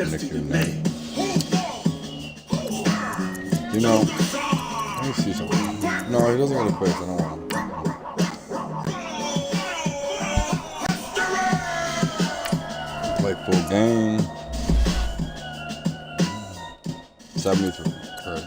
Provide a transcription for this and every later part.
next to your name. You know, let me see something. No, he doesn't go to place. I don't want him. Play full game. 72. Correct.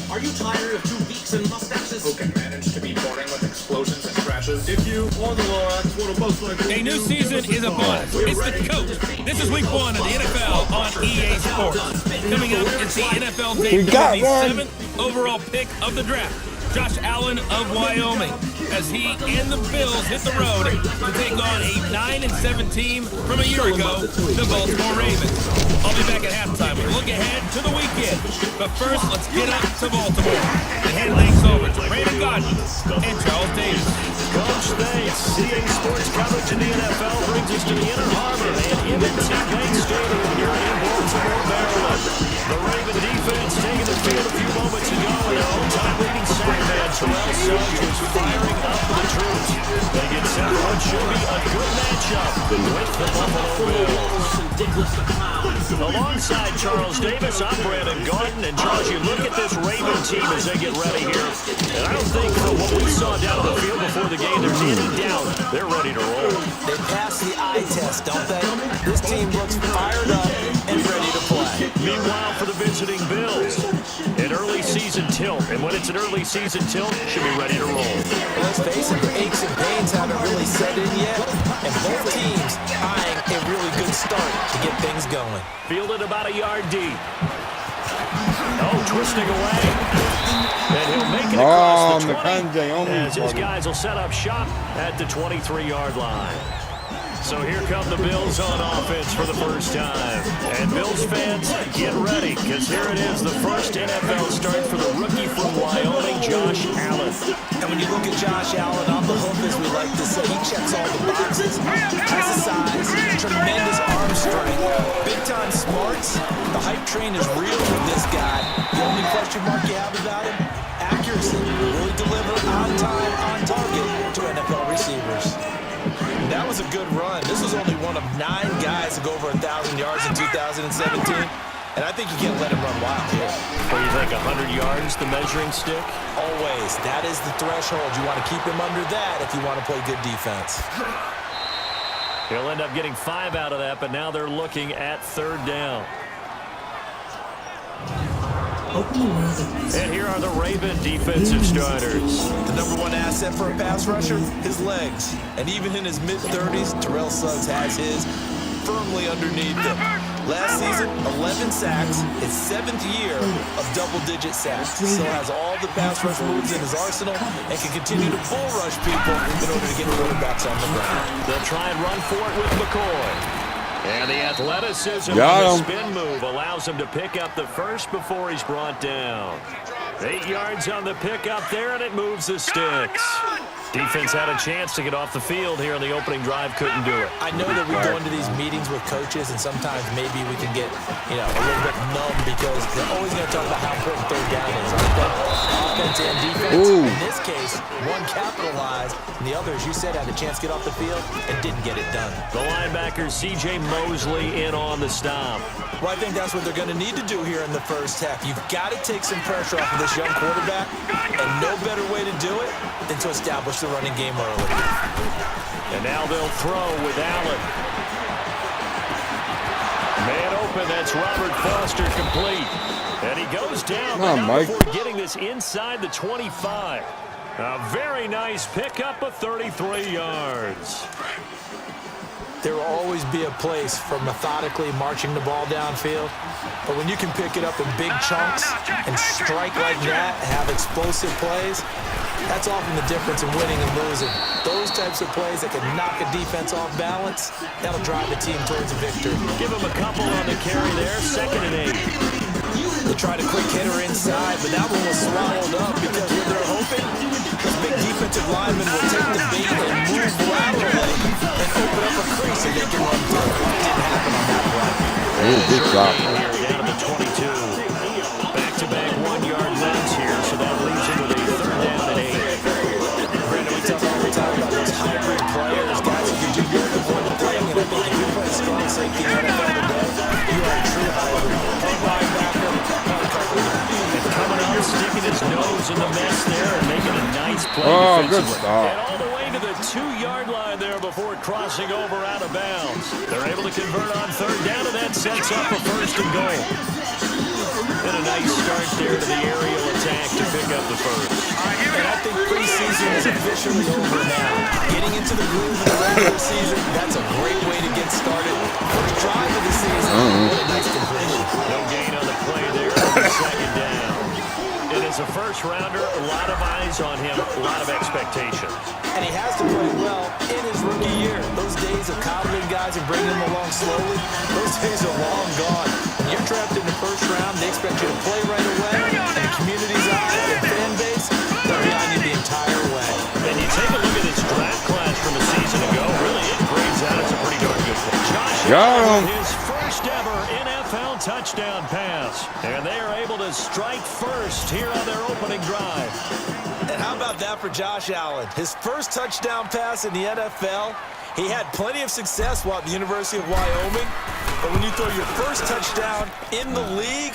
Are you tired of 2 weeks and mustaches? Who can manage to be boring with explosions and crashes? If you or the Lorax want to most likely... A new season is upon us. It's the coach. This is week 1 of the NFL on EA Sports. Coming up, it's the NFL debut of the 7th overall pick of the draft, Josh Allen of Wyoming, as he and the Bills hit the road to take on a 9-7 team from a year ago, the Baltimore Ravens. I'll be back at halftime with a look ahead to the weekend. But first, let's get up to Baltimore and hand things over to Brandon Gaudin and Charles Davis. Coach, thanks. CA Sports coverage in the NFL brings us to the Inner Harbor and M&T Bank Stadium here in Baltimore, Maryland. The Raven defense taking the field a few moments ago, and their all-time leading sack man, Terrell Suggs, was firing up for the troops. They get set for what should be a good matchup with the Buffalo Bills. Alongside Charles Davis, I'm Brandon Gaudin, and Charles, you look at this Raven team as they get ready here, and I don't think from what we saw down on the field before the game, there's any doubt they're ready to roll. They pass the eye test, don't they? This team looks fired up and ready to play. Meanwhile, for the visiting Bills, an early season tilt, and when it's an early season tilt, should be ready to roll. Well, let's face it, the aches and pains haven't really set in yet, and both teams eyeing a really good start to get things going. Fielded about a yard deep. Oh, twisting away. And he'll make it across the 20 as his guys will set up shop at the 23-yard line. So here come the Bills on offense for the first time. And Bills fans, get ready, because here it is, the first NFL start for the rookie from Wyoming, Josh Allen. And when you look at Josh Allen on the hook, as we like to say, he checks all the boxes. Has the size, tremendous arm strength, big-time smarts. The hype train is real with this guy. The only question mark you have about him, accuracy. Will he deliver on time, on target to NFL receivers? That was a good run. This was only one of 9 guys to go over 1,000 yards in 2017. And I think you can't let him run wild here. What do you think, 100 yards, the measuring stick? Always. That is the threshold. You want to keep him under that if you want to play good defense. He'll end up getting 5 out of that, but now they're looking at 3rd down. And here are the Raven defensive starters. The #1 asset for a pass rusher, his legs. And even in his mid-30s, Terrell Suggs has his firmly underneath him. Last season, 11 sacks, his 7th year of double-digit sacks. Still has all the pass rush moves in his arsenal and can continue to bull rush people in order to get quarterbacks on the ground. They'll try and run for it with McCoy. And the athleticism of the spin move allows him to pick up the first before he's brought down. 8 yards on the pickup there, and it moves the sticks. Defense had a chance to get off the field here on the opening drive, couldn't do it. I know that we go into these meetings with coaches, and sometimes maybe we can get, a little bit numb because they're always going to talk about how important 3rd down is. Offense and defense. Ooh. In this case, one capitalized, and the other, as you said, had a chance to get off the field and didn't get it done. The linebacker, C.J. Mosley, in on the stop. Well, I think that's what they're going to need to do here in the first half. You've got to take some pressure off of this young quarterback, and no better way to do it than to establish the running game early. And now they'll throw with Allen. Man open, that's Robert Foster complete. And he goes down before getting this inside the 25. A very nice pickup of 33 yards. there will always be a place for methodically marching the ball downfield. But when you can pick it up in big chunks and strike like that, have explosive plays, that's often the difference in winning and losing. Those types of plays that can knock a defense off balance, that'll drive the team towards a victory. Give them a couple on the carry there, 2nd and 8. They tried a quick hitter inside, but that one was swallowed up because what they're hoping, those big defensive linemen will take the bait and move laterally and open up a crease so they can run through. It didn't happen on that play. Good job. Down to the 22. Back-to-back 1-yard runs here, so that leaves him with a 3rd down and 8. Brandon, we talk all the time about those hybrid players, guys who can do more than one thing, and I think if you play strong safety in the NFL today, you are a true hybrid. Linebacker, And coming up, sticking his nose in the mess there and making a nice play Oh, good defensively. stop. And all the way to the 2-yard line there before crossing over out of bounds. They're able to convert on 3rd down, and that sets up a 1st and goal. And a nice start there to the aerial attack to pick up the 1st. and I think preseason is officially over now. Getting into the groove of the regular season, that's a great way to get started. First drive of the season, what a nice completion. No gain on the play there. 2nd down. And as a first-rounder, a lot of eyes on him, a lot of expectations. And he has to play well in his rookie year. Those days of coddling guys and bringing them along slowly, those days are long gone. When you're drafted in the 1st round, they expect you to play right away, and the community's eyes and fan base, they're behind you the entire way. And you take a look at this draft class from a season ago, really it grades out as a pretty darn good one. Josh Allen with his first ever NFL touchdown pass. And they are able to strike first here on their opening drive. And how about that for Josh Allen? His first touchdown pass in the NFL. He had plenty of success while at the University of Wyoming. But when you throw your first touchdown in the league,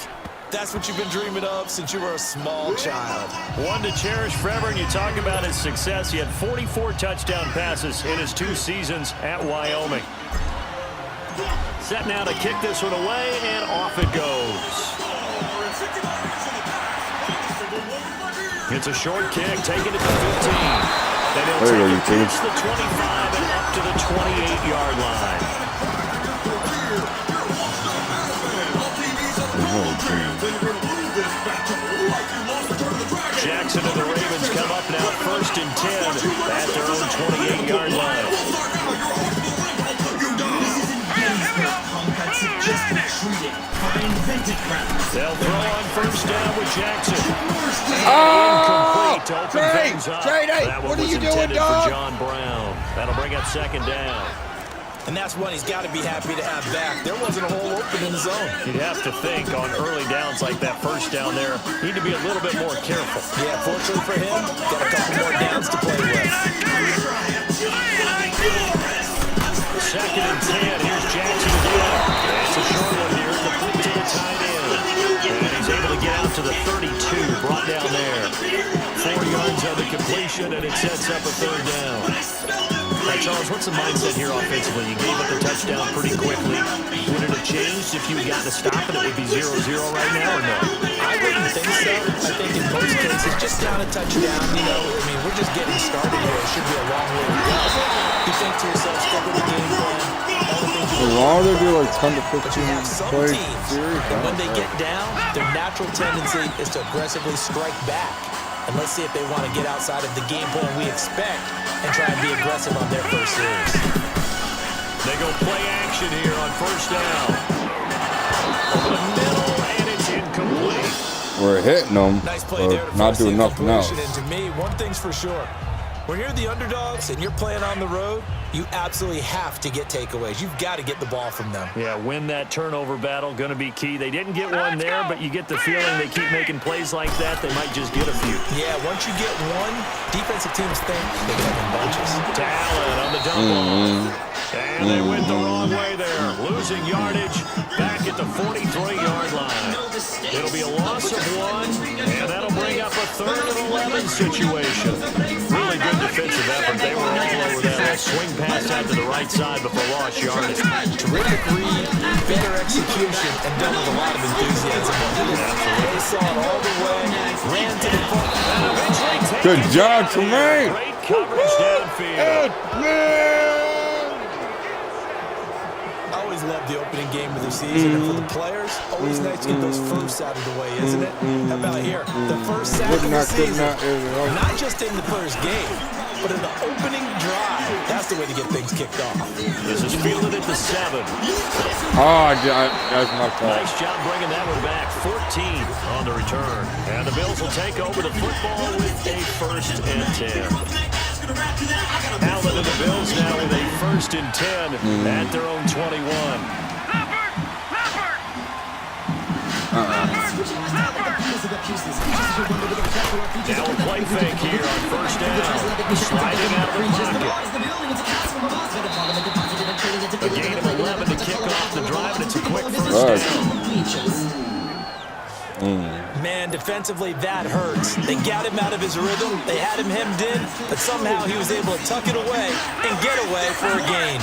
that's what you've been dreaming of since you were a small child. One to cherish forever, and you talk about his success. He had 44 touchdown passes in his 2 seasons at Wyoming. Set now to kick this one away, and off it goes. It's a short kick, taking it to 15. Then he'll There you take go, it you past the 25 and up to the 28-yard line. Jackson and the Ravens come up now 1st and 10 at their own 28-yard line. They'll throw on 1st down with Jackson. Incomplete to open things up. That one was intended for John Brown. That'll bring up 2nd down. And that's one he's got to be happy to have back. There wasn't a hole open in the zone. You'd have to think on early downs like that 1st down there, need to be a little bit more careful. Yeah, fortunately for him, got a couple more downs to play with. 2nd and 10. Here's Jackson again. It's a short one here. Complete to the tight end. And he's able to get out to the 32. Brought down there. 4 yards on the completion, and it sets up a 3rd down. Now, Charles, what's the mindset here offensively? You gave up the touchdown pretty quickly. Would it have changed if you had gotten a stop and it would be 0-0 right now, or no? I wouldn't think so. I think in most cases, just down a touchdown, you know, I mean, we're just getting started here. It should be a long way to go. You think to yourself, stick with the game plan. As long as they do like 10 to 15 play teams, series, and when they get down, their natural tendency is to aggressively strike back. And let's see if they want to get outside of the game plan we expect and try and be aggressive on their first series. They go play action here on 1st down. Over the middle, and it's incomplete. we're hitting them, Nice play there to not force the doing nothing else. incompletion. And to me, one thing's for sure. When you're the underdogs and you're playing on the road, you absolutely have to get takeaways. You've got to get the ball from them. Yeah, win that turnover battle, going to be key. They didn't get one there, but you get the feeling they keep making plays like that, they might just get a few. Yeah, once you get one, defensive teams think they can have bunches. To Allen on the dump off. And they went the wrong way there. Losing yardage back at the 43-yard line. It'll be a loss of 1, and that'll bring up a 3rd and 11 situation. Really good defensive effort. They were all over that swing pass out to the right side before lost yardage. Terrific read, better execution, and done with a lot of enthusiasm. They saw it all the way, ran to the front. And eventually taken Good job, down. Tremaine. Great coverage downfield. always love the opening game of the season. And for the players, always nice to get those firsts out of the way, isn't it? How about here? The first sack of the season. Not just in the first game, but in the opening drive. That's the way to get things kicked off. This is fielded at the 7. Oh, that's my fault. Nice job bringing that one back. 14 on the return. And the Bills will take over the football with a 1st and 10. Allen and the Bills now with a 1st and 10 at their own 21. Now a play fake here on 1st down. Sliding out of the pocket. A gain of 11 to kick off the drive, and it's a quick 1st down. Man, defensively, that hurts. They got him out of his rhythm. They had him hemmed in, but somehow he was able to tuck it away and get away for a gain.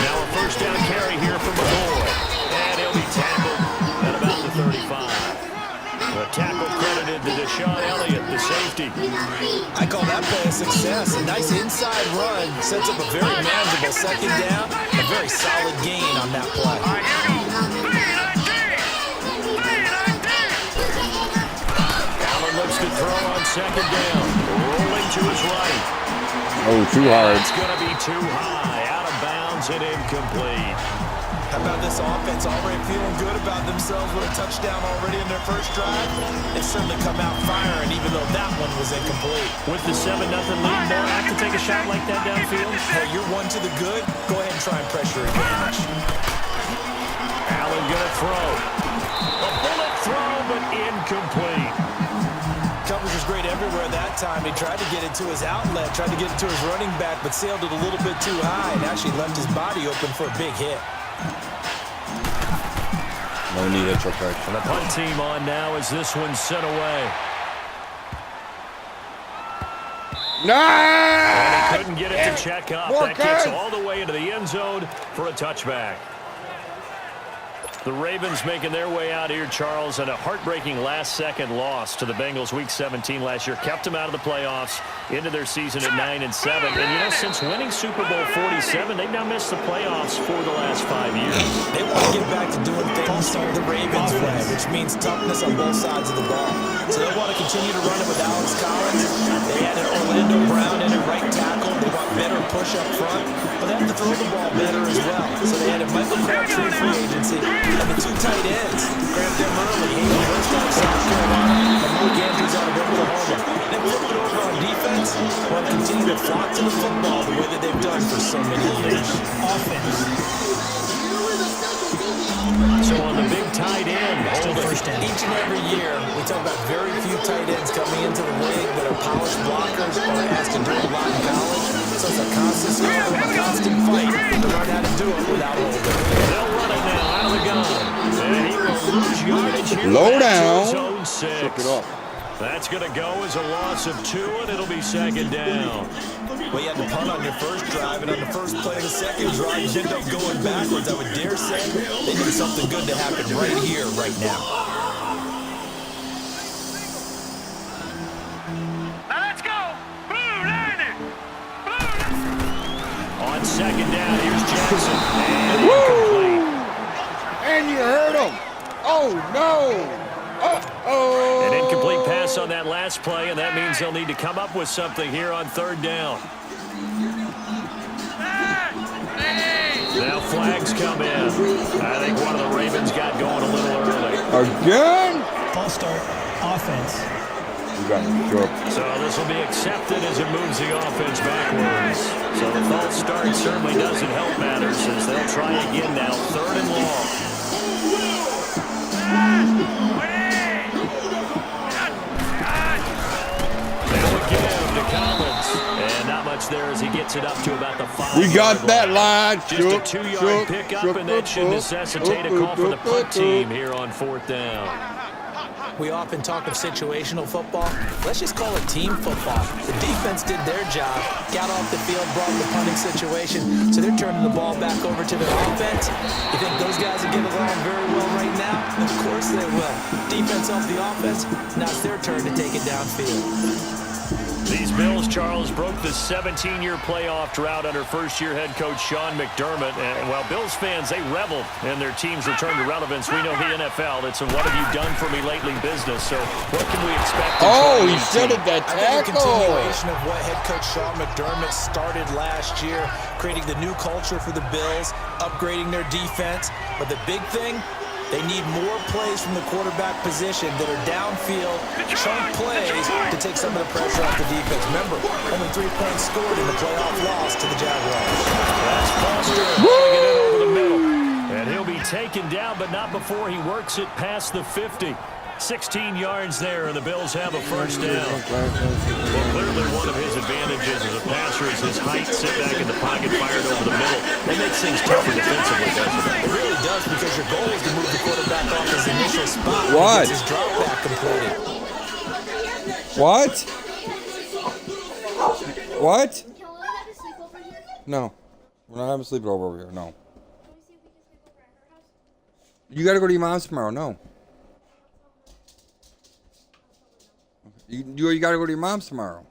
Now a 1st down carry here from Malloy. And he'll be tackled at about the 35. The tackle credited to Deshaun Elliott, the safety. I call that play a success. A nice inside run sets up a very manageable 2nd down. A very solid gain on that play. Allen looks to throw on 2nd down. Rolling to his right. Oh, too hard. It's going to be too high. Out of bounds and incomplete. How about this offense already feeling good about themselves with a touchdown already in their first drive? They certainly come out firing, even though that one was incomplete. With the 7-0 lead, more apt to take a shot like that downfield? Hey, you're 1 to the good. Go ahead and try and pressure advantage. Allen gonna throw. A bullet throw, but incomplete. Coverage was great everywhere that time. He tried to get it to his outlet, tried to get it to his running back, but sailed it a little bit too high and actually left his body open for a big hit. No need at your pressure. And the punt team on now as this one's sent away. No! And he couldn't get it to check up. That gets all the way into the end zone for a touchback. The Ravens making their way out here, Charles, and a heartbreaking last-second loss to the Bengals Week 17 last year. Kept them out of the playoffs into their season at 9-7. And, you know, since winning Super Bowl 47, they've now missed the playoffs for the last 5 years. They want to get back to doing things the Ravens way, which means toughness on both sides of the ball. So they want to continue to run it with Alex Collins. They had an Orlando Brown in at right tackle. They want better push up front, but they have to throw the ball better as well. So they had a Michael Crabtree free agency. And the 2 tight ends grabbed them early. Hayden Hurst out of South Carolina and Mark Andrews out of Oklahoma. Then flip it over on defense while they continue to flock to the football the way that they've done for so many years. Offense. So on the big tight end, Each and every year, we talk about very few tight ends coming into the league that are polished blockers or asked to do a lot in college. So it's a constant struggle, a constant fight to learn how to do it without holding. They'll run it now out of the gun. And he will lose yardage here. Low down. Zone 6. Took it up. That's going to go as a loss of 2, and it'll be 2nd down. Well, you had to punt on your first drive, and on the first play of the second drive, you end up going backwards. I would dare say they need something good to happen right here, right now. Now let's go! Blue Lightning! On 2nd down, here's Jackson. And incomplete. And you heard him. Oh, no. Uh-oh. An incomplete pass on that last play, and that means they'll need to come up with something here on 3rd down. Now flags come in. I think one of the Ravens got going a little early. Again? False start, offense. You got it. Sure. So this will be accepted as it moves the offense backwards. So the false start certainly doesn't help matters as they'll try again now. 3rd and long. And not much there as he gets it up to about the 5. We got that line. Just a 2-yard pickup, and that should necessitate a call for the punt team here on 4th down. We often talk of situational football. Let's just call it team football. The defense did their job, got off the field, brought the punting situation, so they're turning the ball back over to their offense. You think those guys will get along very well right now? Of course they will. Defense off the offense. Now it's their turn to take it downfield. These Bills, Charles, broke the 17-year playoff drought under first-year head coach Sean McDermott. And while Bills fans, they reveled in their team's return to relevance, we know the NFL, it's a what have you done for me lately business. So what can we expect? Oh, he shredded that I think a tackle. continuation of what head coach Sean McDermott started last year, creating the new culture for the Bills, upgrading their defense. But the big thing, they need more plays from the quarterback position that are downfield, chunk plays to take some of the pressure off the defense. Remember, only 3 points scored in the playoff loss to the Jaguars. That's Foster throwing it in over the middle. And he'll be taken down, but not before he works it past the 50. 16 yards there, and the Bills have a first down. Well, clearly one of his advantages as a passer is his height, sit back in the pocket, fired over the middle. That makes things tougher defensively, doesn't it? It really does, because your goal is to move the quarterback off his initial spot. What? His drop back completed. What? What? Can we have a sleepover here? No. We're not having a sleepover over here. No. Can we see if we can sleep over at her house? You got to go to your mom's tomorrow. No. You got to go to your mom's tomorrow.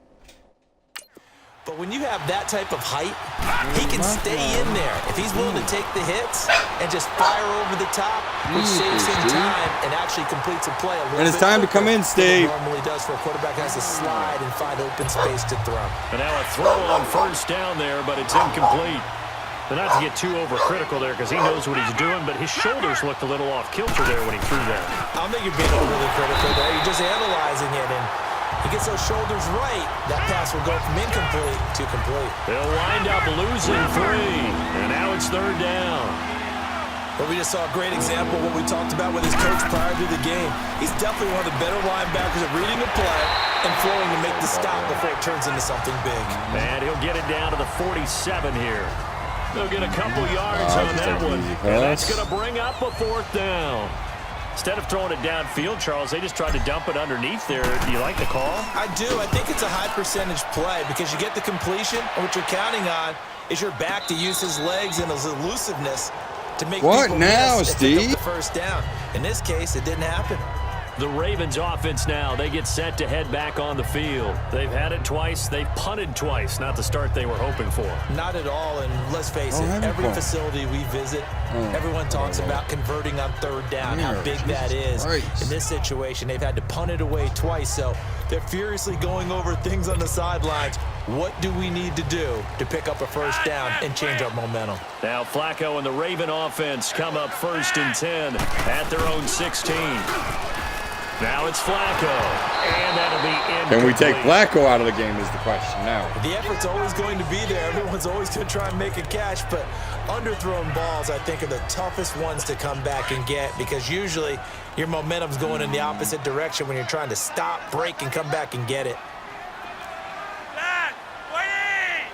But when you have that type of height, he can stay in there. If he's willing to take the hits and just fire over the top, which saves him time and actually completes a play a little And it's bit time to come in, quicker Steve. than it normally does for a quarterback that has to slide and find open space to throw. And now a throw on first down there, but it's incomplete. But not to get too overcritical there, because he knows what he's doing, but his shoulders looked a little off kilter there when he threw that. I don't think you're being overly critical there. You're just analyzing it, and he gets those shoulders right. That pass will go from incomplete to complete. They'll wind up losing 3, and now it's third down. But we just saw a great example of what we talked about with his coach prior to the game. He's definitely one of the better linebackers at reading a play and flowing to make the stop before it turns into something big. And he'll get it down to the 47 here. They'll get a couple yards on that one. And that's going to bring up a fourth down. Instead of throwing it downfield, Charles, they just tried to dump it underneath there. Do you like the call? I do. I think it's a high percentage play because you get the completion, and what you're counting on is your back to use his legs and his elusiveness to make What people now, miss and pick up Steve? the first down. In this case, it didn't happen. The Ravens offense now, they get set to head back on the field. They've had it twice. They've punted twice. Not the start they were hoping for. Not at all, and let's face it, have a every call. facility we visit, everyone talks about converting on third down, how Yeah, big that Jesus is. Christ. In this situation, they've had to punt it away twice, so they're furiously going over things on the sidelines. What do we need to do to pick up a first down and change our momentum? Now Flacco and the Raven offense come up 1st and 10 at their own 16. Now it's Flacco, and that'll be incomplete. Can we take Flacco out of the game is the question now. The effort's always going to be there. Everyone's always going to try and make a catch, but underthrown balls, I think, are the toughest ones to come back and get because usually your momentum's going in the opposite direction when you're trying to stop, break, and come back and get it. Dad, wait!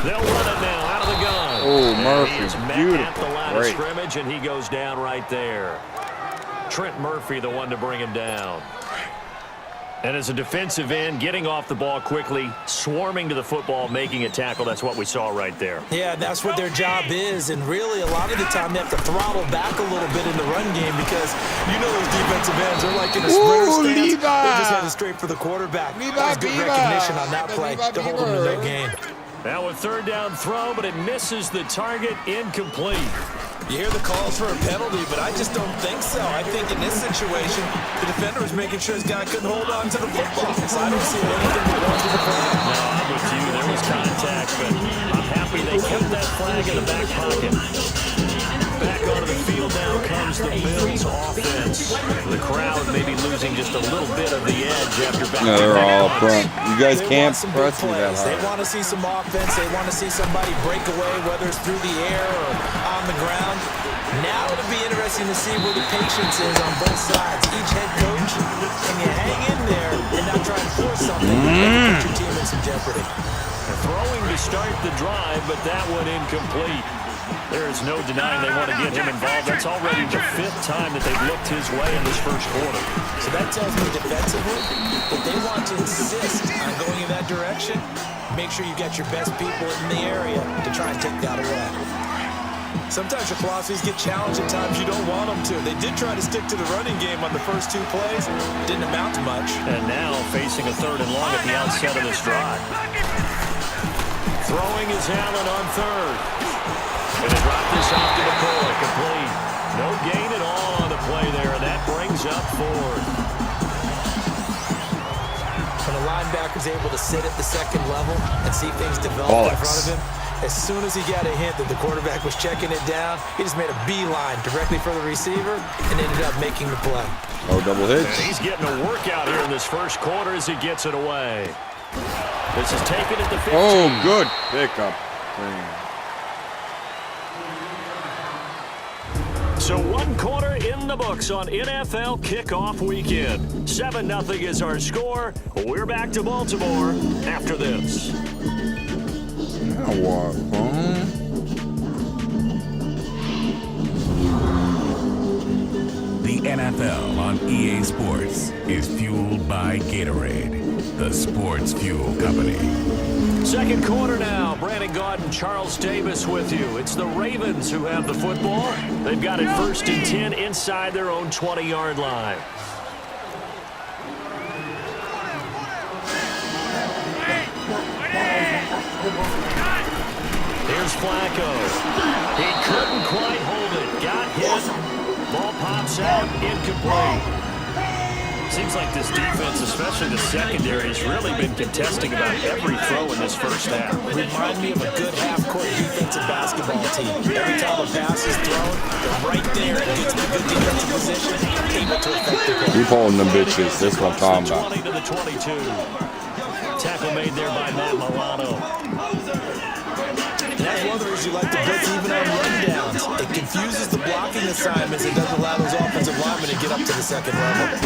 They'll run it now out of the gun. Oh, And Murphy, he is met beautiful. at the line of Great. scrimmage, and he goes down right there. Trent Murphy, the one to bring him down. And as a defensive end, getting off the ball quickly, swarming to the football, making a tackle, that's what we saw right there. Yeah, that's what their job is, and really a lot of the time they have to throttle back a little bit in the run game because you know those defensive ends are like in a sprinter stance. Levi! They're just headed straight for the quarterback. Levi That was good Beaver! recognition on that play Levi to hold them to Beaver! no gain. Now a third down throw, but it misses the target, incomplete. You hear the calls for a penalty, but I just don't think so. I think in this situation, the defender was making sure his guy couldn't hold on to the football. So I don't see anything that went to the flag. No, I'm with you. There was contact, but I'm happy they kept that flag in the back pocket. Back onto the field now comes the Bills offense. The crowd maybe losing just a little bit of the edge after back. No, they're all up front. You guys They can't want some big press me that plays. They hard. want to see some offense. They want to see somebody break away, whether it's through the air or on the ground. Now it'll be interesting to see where the patience is on both sides. Each head coach, can you hang in there and not try and force something that could put your team in some jeopardy? Throwing to start the drive, but that one incomplete. There is no denying they want to get him involved. That's already the 5th time that they've looked his way in this first quarter. So that tells me defensively that they want to insist on going in that direction. Make sure you got your best people in the area to try and take that away. Sometimes your philosophies get challenged at times you don't want them to. They did try to stick to the running game on the first 2 plays. Didn't amount to much. And now facing a 3rd and long at the outset of this drive. Throwing is Allen on 3rd. And they drop this off to McCoy. Complete. No gain at all on the play there, and that brings up 4th. When a linebacker's able to sit at the 2nd level and see things develop in front of him, as soon as he got a hint that the quarterback was checking it down, he just made a beeline directly for the receiver and ended up making the play. Oh, double hits. And he's getting a workout here in this first quarter as he gets it away. This is taken at the 15. Oh, good pickup. So 1 quarter in the books on NFL kickoff weekend. 7-0 is our score. We're back to Baltimore after this. Now what, boom? The NFL on EA Sports is fueled by Gatorade, the sports fuel company. 2nd quarter now. Brandon Gaudin and Charles Davis with you. It's the Ravens who have the football. They've got it 1st and 10 inside their own 20-yard line. Here's Flacco. He couldn't quite hold it. Got hit. Ball pops out. Incomplete. Seems like this defense, especially the secondary, has really been contesting about every throw in this first half. Remind me of a good half-court defensive basketball team. Every time a pass is thrown, they're right there and gets in a good defensive position, able to affect the play. Keep holding them bitches. That's what I'm talking about. 20 to the 22. Tackle made there by Matt Milano. That's one of the reasons you like to blitz even on rundowns. It confuses the blocking assignments and doesn't allow those offensive linemen to get up to the 2nd level.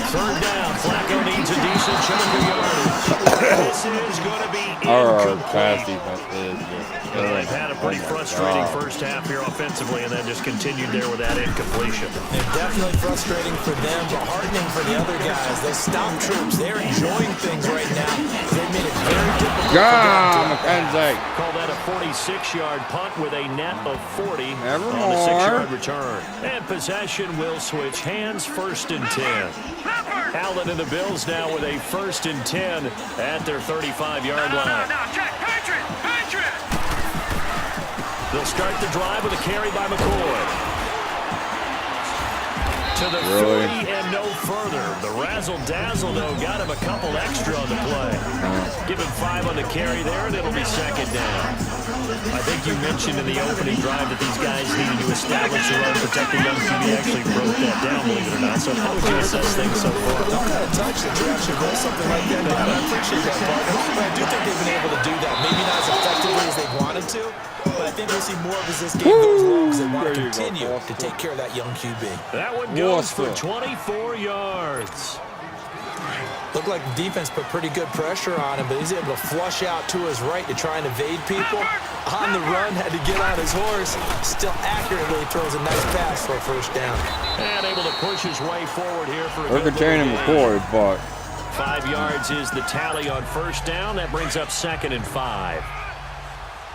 3rd down. Flacco needs a decent chunk of yardage. This is going to be pass incomplete. defense is just They've had a pretty frustrating first half here offensively, and then just continued there with that incompletion. And definitely frustrating for them, but heartening for the other guys. Those stop troops, they're enjoying things right now. They've made it very difficult. McKenzie. Call that a 46-yard punt with a net of 40 Never on the more. 6-yard return. And possession will switch hands, 1st and 10. Allen and the Bills now with a 1st and 10 at their 35-yard line. They'll start the drive with a carry by McCoy. To the 40 and no further. The razzle-dazzle, though, got him a couple extra on the play. Give him 5 on the carry there, and it'll be 2nd down. I think you mentioned in the opening drive that these guys needed to establish a run, protect the young QB. Actually broke that down, believe it or not. So how would you assess things so far? Don't kind of touch that you actually roll something like that down. I appreciate that, partner. But I do think they've been able to do that. Maybe not as effectively as they wanted to, but I think we'll see more of as this game goes along because they want to continue to take care of that young QB. That one goes for 24 yards. Looked like the defense put pretty good pressure on him, but he's able to flush out to his right to try and evade people. On the run, had to get on his horse. Still accurately throws a nice pass for a 1st down. And able to push his way forward here for a They're good containing McCoy, but 5 yards is the tally on 1st down. That brings up 2nd and 5.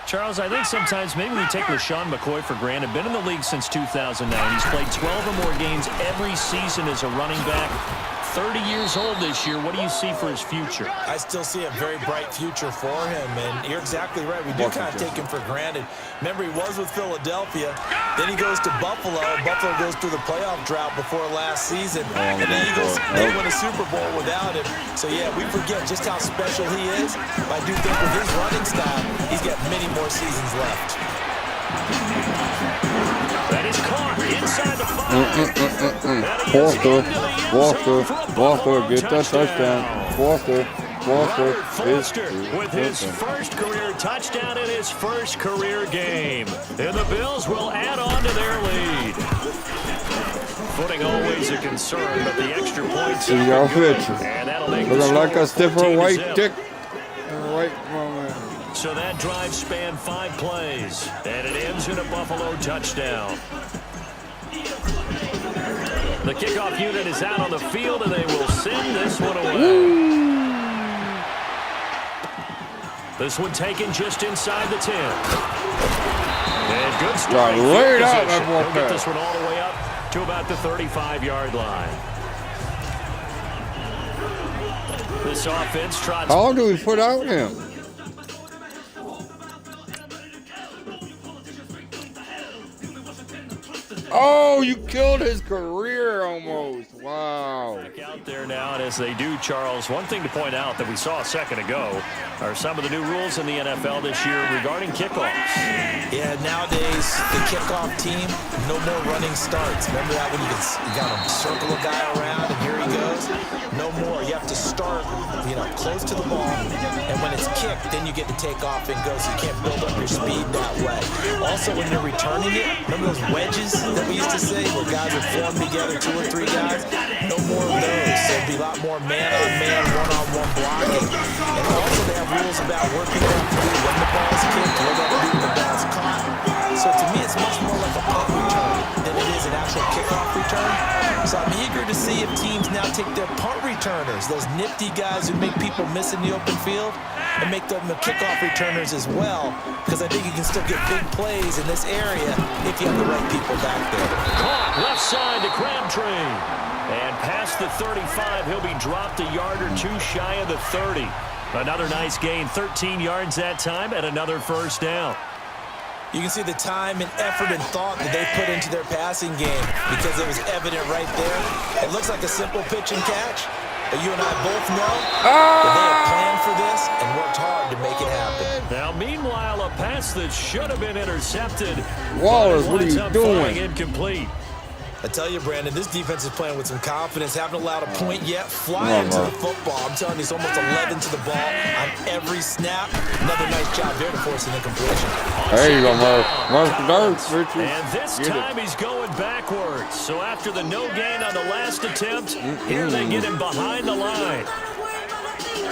Charles, I think sometimes maybe we take LeSean McCoy for granted. Been in the league since 2009. He's played 12 or more games every season as a running back. 30 years old this year. What do you see for his future? I still see a very bright future for him, and you're exactly right. We do kind of take him for granted. Remember, he was with Philadelphia. Then he goes to Buffalo. Buffalo goes through the playoff drought before last season. And then they win a Super Bowl without him. So, yeah, we forget just how special he is. But I do think with his running style, he's got many more seasons left. That is caught inside the 5. Foster, get that touchdown. Foster with his first career touchdown in his first career game. And the Bills will add on to their lead. Footing always a concern, but the extra points. And that'll make looking like a stiffer white dick. So that drive spanned 5 plays, and it ends in a Buffalo touchdown. The kickoff unit is out on the field, and they will send this one away. This one taken just inside the 10. And good start. Right, laid out that ball He'll get pass. this one all the way up to about the 35-yard line. This offense trots. How long do we put out him? Oh, you killed his career almost. Wow. Back out there now, and as they do, Charles, one thing to point out that we saw a second ago are some of the new rules in the NFL this year regarding kickoffs. Yeah, nowadays, the kickoff team, no more running starts. Remember that when you got to circle a guy around and here he goes? No more. You have to start, close to the ball, and when it's kicked, then you get to take off and go, so you can't build up your speed that way. Also, when you're returning it, remember those wedges that we used to say where guys would form together, 2 or 3 guys? No more of those. So it'd be a lot more man-on-man, one-on-one blocking. And also they have rules about what people have to do when the ball is kicked, what they have to do when the ball is caught. So to me, it's much more like a punt return than it is an actual kickoff return. So I'm eager to see if teams now take their punt returners, those nifty guys who make people miss in the open field, and make them the kickoff returners as well, because I think you can still get big plays in this area if you have the right people back there. Caught left side to Crabtree. And past the 35, he'll be dropped a yard or 2 shy of the 30. Another nice gain, 13 yards that time, and another first down. You can see the time and effort and thought that they put into their passing game because it was evident right there. It looks like a simple pitch and catch, but you and I both know that they have planned for this and worked hard to make it happen. Now, meanwhile, a pass that should have been intercepted. Wallace, what are you doing? Incomplete. I tell you, Brandon, this defense is playing with some confidence. Haven't allowed a point yet. Flying to the football. I'm telling you, it's almost 11 to the ball on every snap. Another nice job there to force an incompletion. There you go, Murph. And this time he's going backwards. So after the no gain on the last attempt, here they get him behind the line.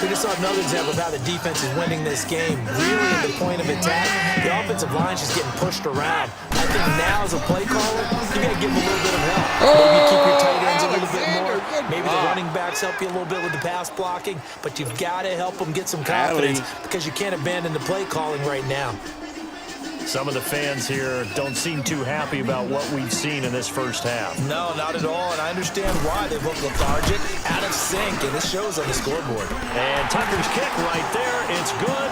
We just saw another example of how the defense is winning this game. Really at the point of attack. The offensive line's just getting pushed around. I think now as a play caller, you got to give them a little bit of help. Maybe keep your tight ends a little bit more. Maybe the running backs help you a little bit with the pass blocking. But you've got to help them get some confidence because you can't abandon the play calling right now. Some of the fans here don't seem too happy about what we've seen in this first half. No, not at all, and I understand why. They look lethargic, out of sync, and this shows on the scoreboard. And Tucker's kick right there, it's good,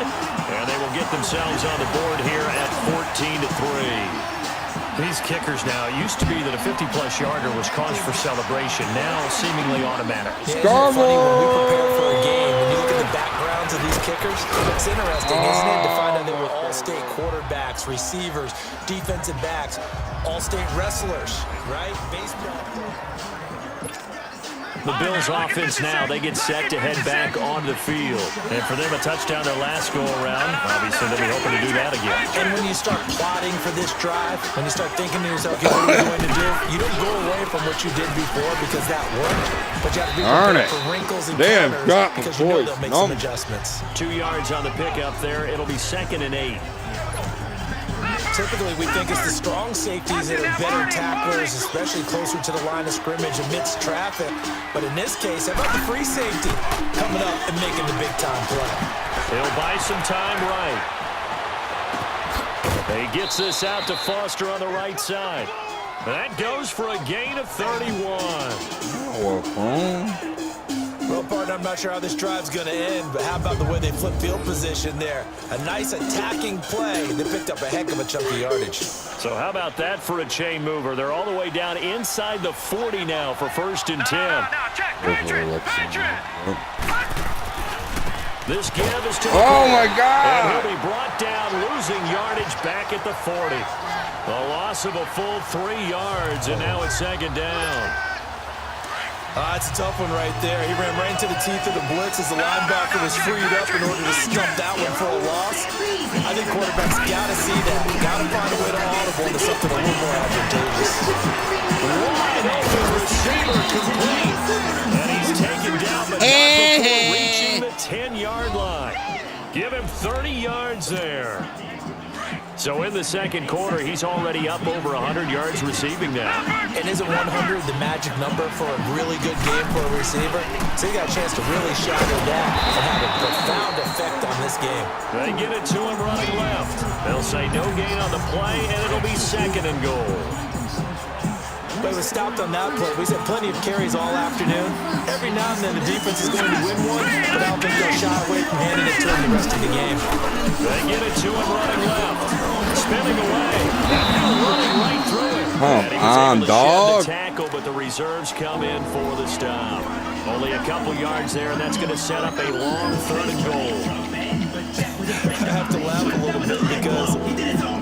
and they will get themselves on the board here at 14-3. These kickers now, it used to be that a 50-plus yarder was cause for celebration, now seemingly automatic. Yeah, isn't it funny when we prepare for a game, when you look at the backgrounds of these kickers, it's interesting, isn't it, to find out they were all-state quarterbacks, receivers, defensive backs, all-state wrestlers, right? Baseball. The Bills offense now, they get set to head back onto the field. And for them, a touchdown their last go-around. Obviously, they'll be hoping to do that again. And when you start plotting for this drive, when you start thinking to yourself, what are you going to do? You don't go away from what you did before because that worked. But you have to be prepared for wrinkles and counters because you know they'll make some adjustments. 2 yards on the pickup there. It'll be 2nd and 8. Typically, we think it's the strong safeties that are better tacklers, especially closer to the line of scrimmage amidst traffic. But in this case, how about the free safety coming up and making the big-time play? He'll buy some time right. He gets this out to Foster on the right side. That goes for a gain of 31. Well, partner, I'm not sure how this drive's going to end, but how about the way they flip field position there? A nice attacking play. They picked up a heck of a chunk of yardage. So how about that for a chain mover? They're all the way down inside the 40 now for 1st and 10. Now, check. Patriot. This give is to the my God! And he'll be brought down, losing yardage back at the 40. A loss of a full 3 yards, and now it's 2nd down. It's a tough one right there. He ran right into the teeth of the blitz as the linebacker was freed up in order to stump that one for a loss. I think quarterbacks got to see that. Got to find a way to audible into something a little more advantageous. Wide open receiver complete. And he's taken down, but not before reaching the 10-yard line. Give him 30 yards there. So in the second quarter, he's already up over 100 yards receiving now. And isn't 100 the magic number for a really good game for a receiver? So you got a chance to really shatter that and have a profound effect on this game. They get it to him running left. They'll say no gain on the play, and it'll be 2nd and goal. But it was stopped on that play. We've had plenty of carries all afternoon. Every now and then the defense is going to win one, but I don't think they'll shy away from handing it to him the rest of the game. They get it to him running left. Spinning away. Now running right through it. Come on, dog. The tackle, but the reserves come in for the stop. Only a couple yards there, and that's going to set up a long 3rd and goal. I have to laugh a little bit because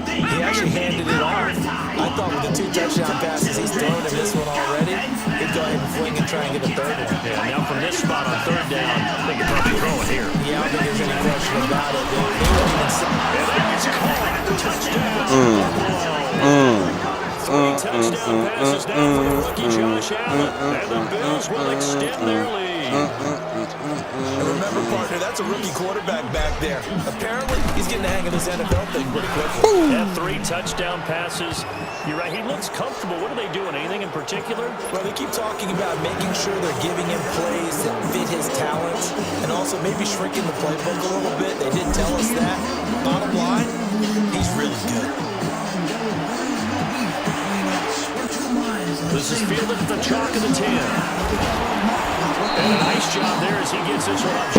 he actually handed it off. I thought with the 2 touchdown passes he's thrown in this one already, he'd go ahead and fling and try and get a 3rd one. Yeah, now from this spot on 3rd down, I think he'll probably throw it here. Yeah, I don't think there's any question about it. They won't even say. And that's caught. Touchdown. 3 touchdown passes now for the rookie Josh Allen. And the Bills will extend their lead. And remember, partner, that's a rookie quarterback back there. Apparently, he's getting the hang of this NFL thing pretty quickly. And 3 touchdown passes. You're right, he looks comfortable. What are they doing? Anything in particular? Well, they keep talking about making sure they're giving him plays that fit his talents and also maybe shrinking the playbook a little bit. They did tell us that. Bottom line, he's really good. This is fielded at the chalk of the 10. And a nice job there as he gets this one up.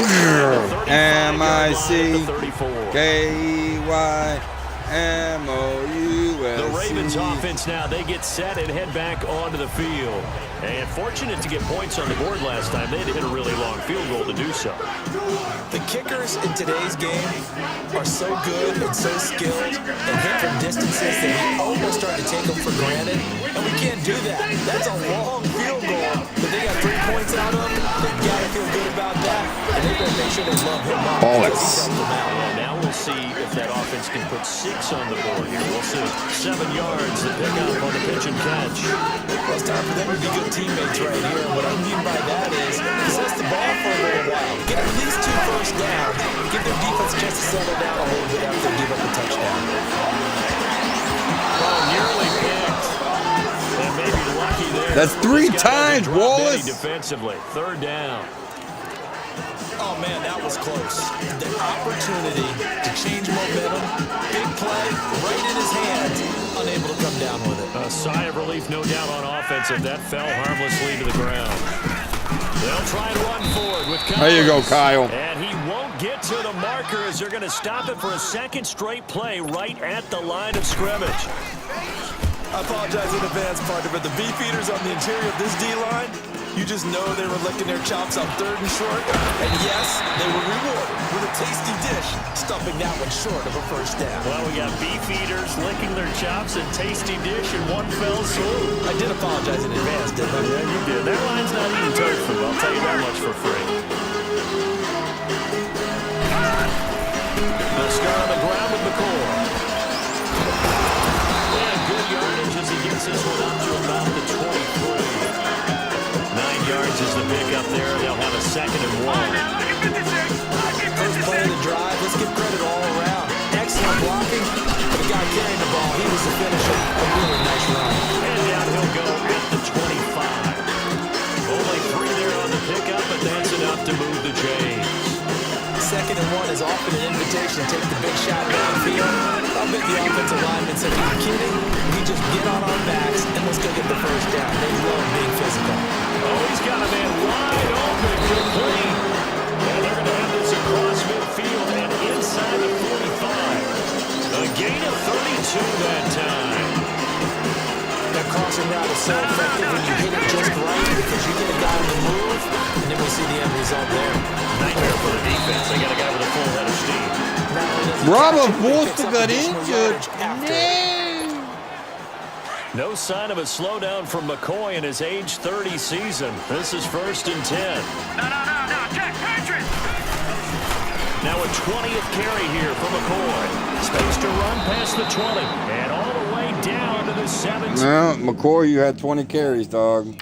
M-I-C-K-Y-M-O-U-S. The Ravens offense now, they get set and head back onto the field. And fortunate to get points on the board last time. They had to hit a really long field goal to do so. The kickers in today's game are so good and so skilled and hit from distances that we almost start to take them for granted. And we can't do that. That's a long field goal that they got 3 points out of. They've got to feel good about that. And they better make sure they love him up. Well, now we'll see if that offense can put 6 on the board here. We'll see. 7 yards to pick up on the pitch and catch. Well, it's time for them to be good teammates right here. And what I mean by that is possess the ball for a little while. Get at least 2 first downs. Give their defense a chance to settle down a little bit after they give up the touchdown. Oh, nearly picked. And maybe lucky there. That's 3 times, Wallace. Defensively. 3rd down. Oh, man, that was close. The opportunity to change momentum, big play, right in his hands, unable to come down with it. A sigh of relief, no doubt, on offense if that fell harmlessly to the ground. They'll try and run forward with Kyle. There you go, Kyle. And he won't get to the marker as they're going to stop it for a 2nd straight play right at the line of scrimmage. I apologize in advance, partner, but the beefeaters on the interior of this D-line, you just know they were licking their chops on 3rd and short. And yes, they were rewarded with a tasty dish, stuffing that one short of a first down. Well, we got beefeaters licking their chops and tasty dish in one fell swoop. I did apologize in advance, didn't I? Yeah, you did. That line's not even tofu. I'll tell you that much for free. The start on the ground with McCoy. And good yardage as he gets this one up to about the 23. 9 yards is the pickup there. They'll have a 2nd and 1. First play of the drive. Let's give credit all around. Excellent blocking. For the guy carrying the ball, he was the finisher. A really nice run. And down he'll go at the 25. Only 3 there on the pickup, but that's enough to move the chains. 2nd and 1 is often an invitation to take the big shot downfield. I bet the offensive lineman said, "Are you kidding? We just get on our backs and let's go get the first down." They love being physical. Oh, he's got a man wide open, complete. And they're going to have this across midfield and inside the 45. A gain of 32 that time. That crossing route is so effective when you hit it just right because you get a guy on the move, and then we'll see the end result there. Nightmare for the defense. They got a guy with a full head of steam. Robert Forster got injured. No sign of a slowdown from McCoy in his age 30 season. This is 1st and 10. No, Jack Patrick! Now a 20th carry here for McCoy. Space to run past the 20 and all the way down to the 17. No, McCoy, you had 20 carries, dog.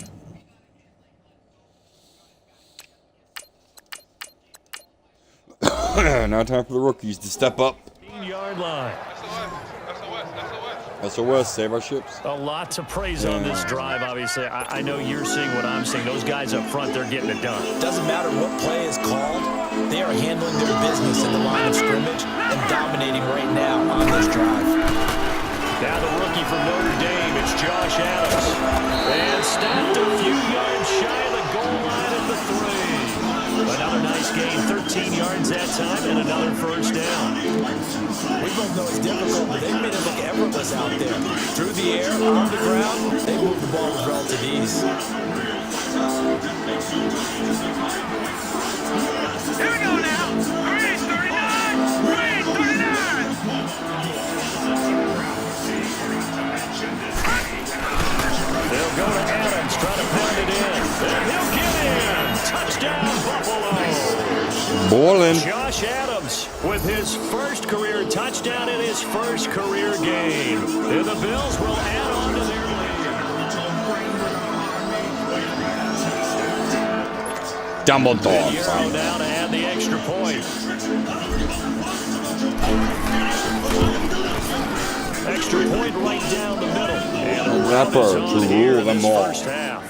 Now time for the rookies to step up. 15-yard line. SOS, save our ships. A lot to praise on this drive, obviously. I know you're seeing what I'm seeing. Those guys up front, they're getting it done. Doesn't matter what play is called. They are handling their business in the line of scrimmage and dominating right now on this drive. Now the rookie from Notre Dame, it's Josh Adams. And snapped a few yards shy of the goal line at the 3. Another nice gain, 13 yards that time, and another first down. We both know it's difficult, but they've made it look effortless out there. Through the air, on the ground, they move the ball with relative ease. Here we go now. Green 39. Green 39. They'll go to Adams, try to pound it in. And he'll get in. Touchdown, Buffalo. Boiling. Josh Adams with his first career touchdown in his first career game. And the Bills will add on to their lead. Dumbledore. Euro now to add the extra point. Extra point right down the middle. And a Rapper to rule them all. First half.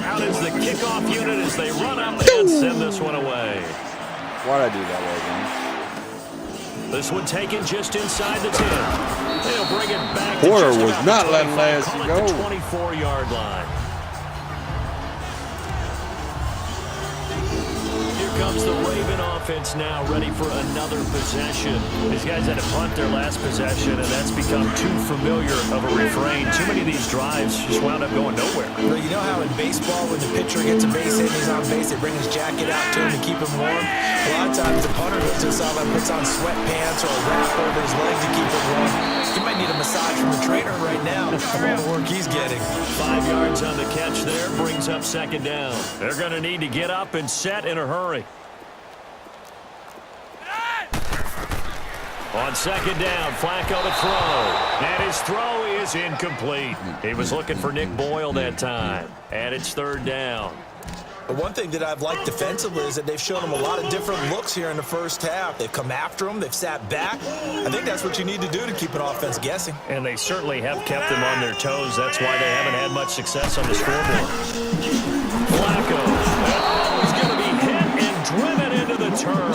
Out is the kickoff unit as they run up and send this one away. Why'd I do that way again? This one taken just inside the 10. They'll bring it back. Porter to was just not about the letting 25, Lance call it go. the 24-yard line. Here comes the Raven offense now, ready for another possession. These guys had to punt their last possession, and that's become too familiar of a refrain. Too many of these drives just wound up going nowhere. Well, you know how in baseball, when the pitcher gets a base hit and he's on base, they bring his jacket out to him to keep him warm? A lot of times the punter goes to the sideline, puts on sweatpants or a wrap over his leg to keep it warm. He might need a massage from the trainer right now from all the work he's getting. 5 yards on the catch there, brings up second down. They're going to need to get up and set in a hurry. On second down, Flacco to throw. And his throw is incomplete. He was looking for Nick Boyle that time. And it's third down. But one thing that I've liked defensively is that they've shown him a lot of different looks here in the first half. They've come after him. They've sat back. I think that's what you need to do to keep an offense guessing. And they certainly have kept them on their toes. That's why they haven't had much success on the scoreboard. Flacco. That ball is going to be hit and driven into the turf.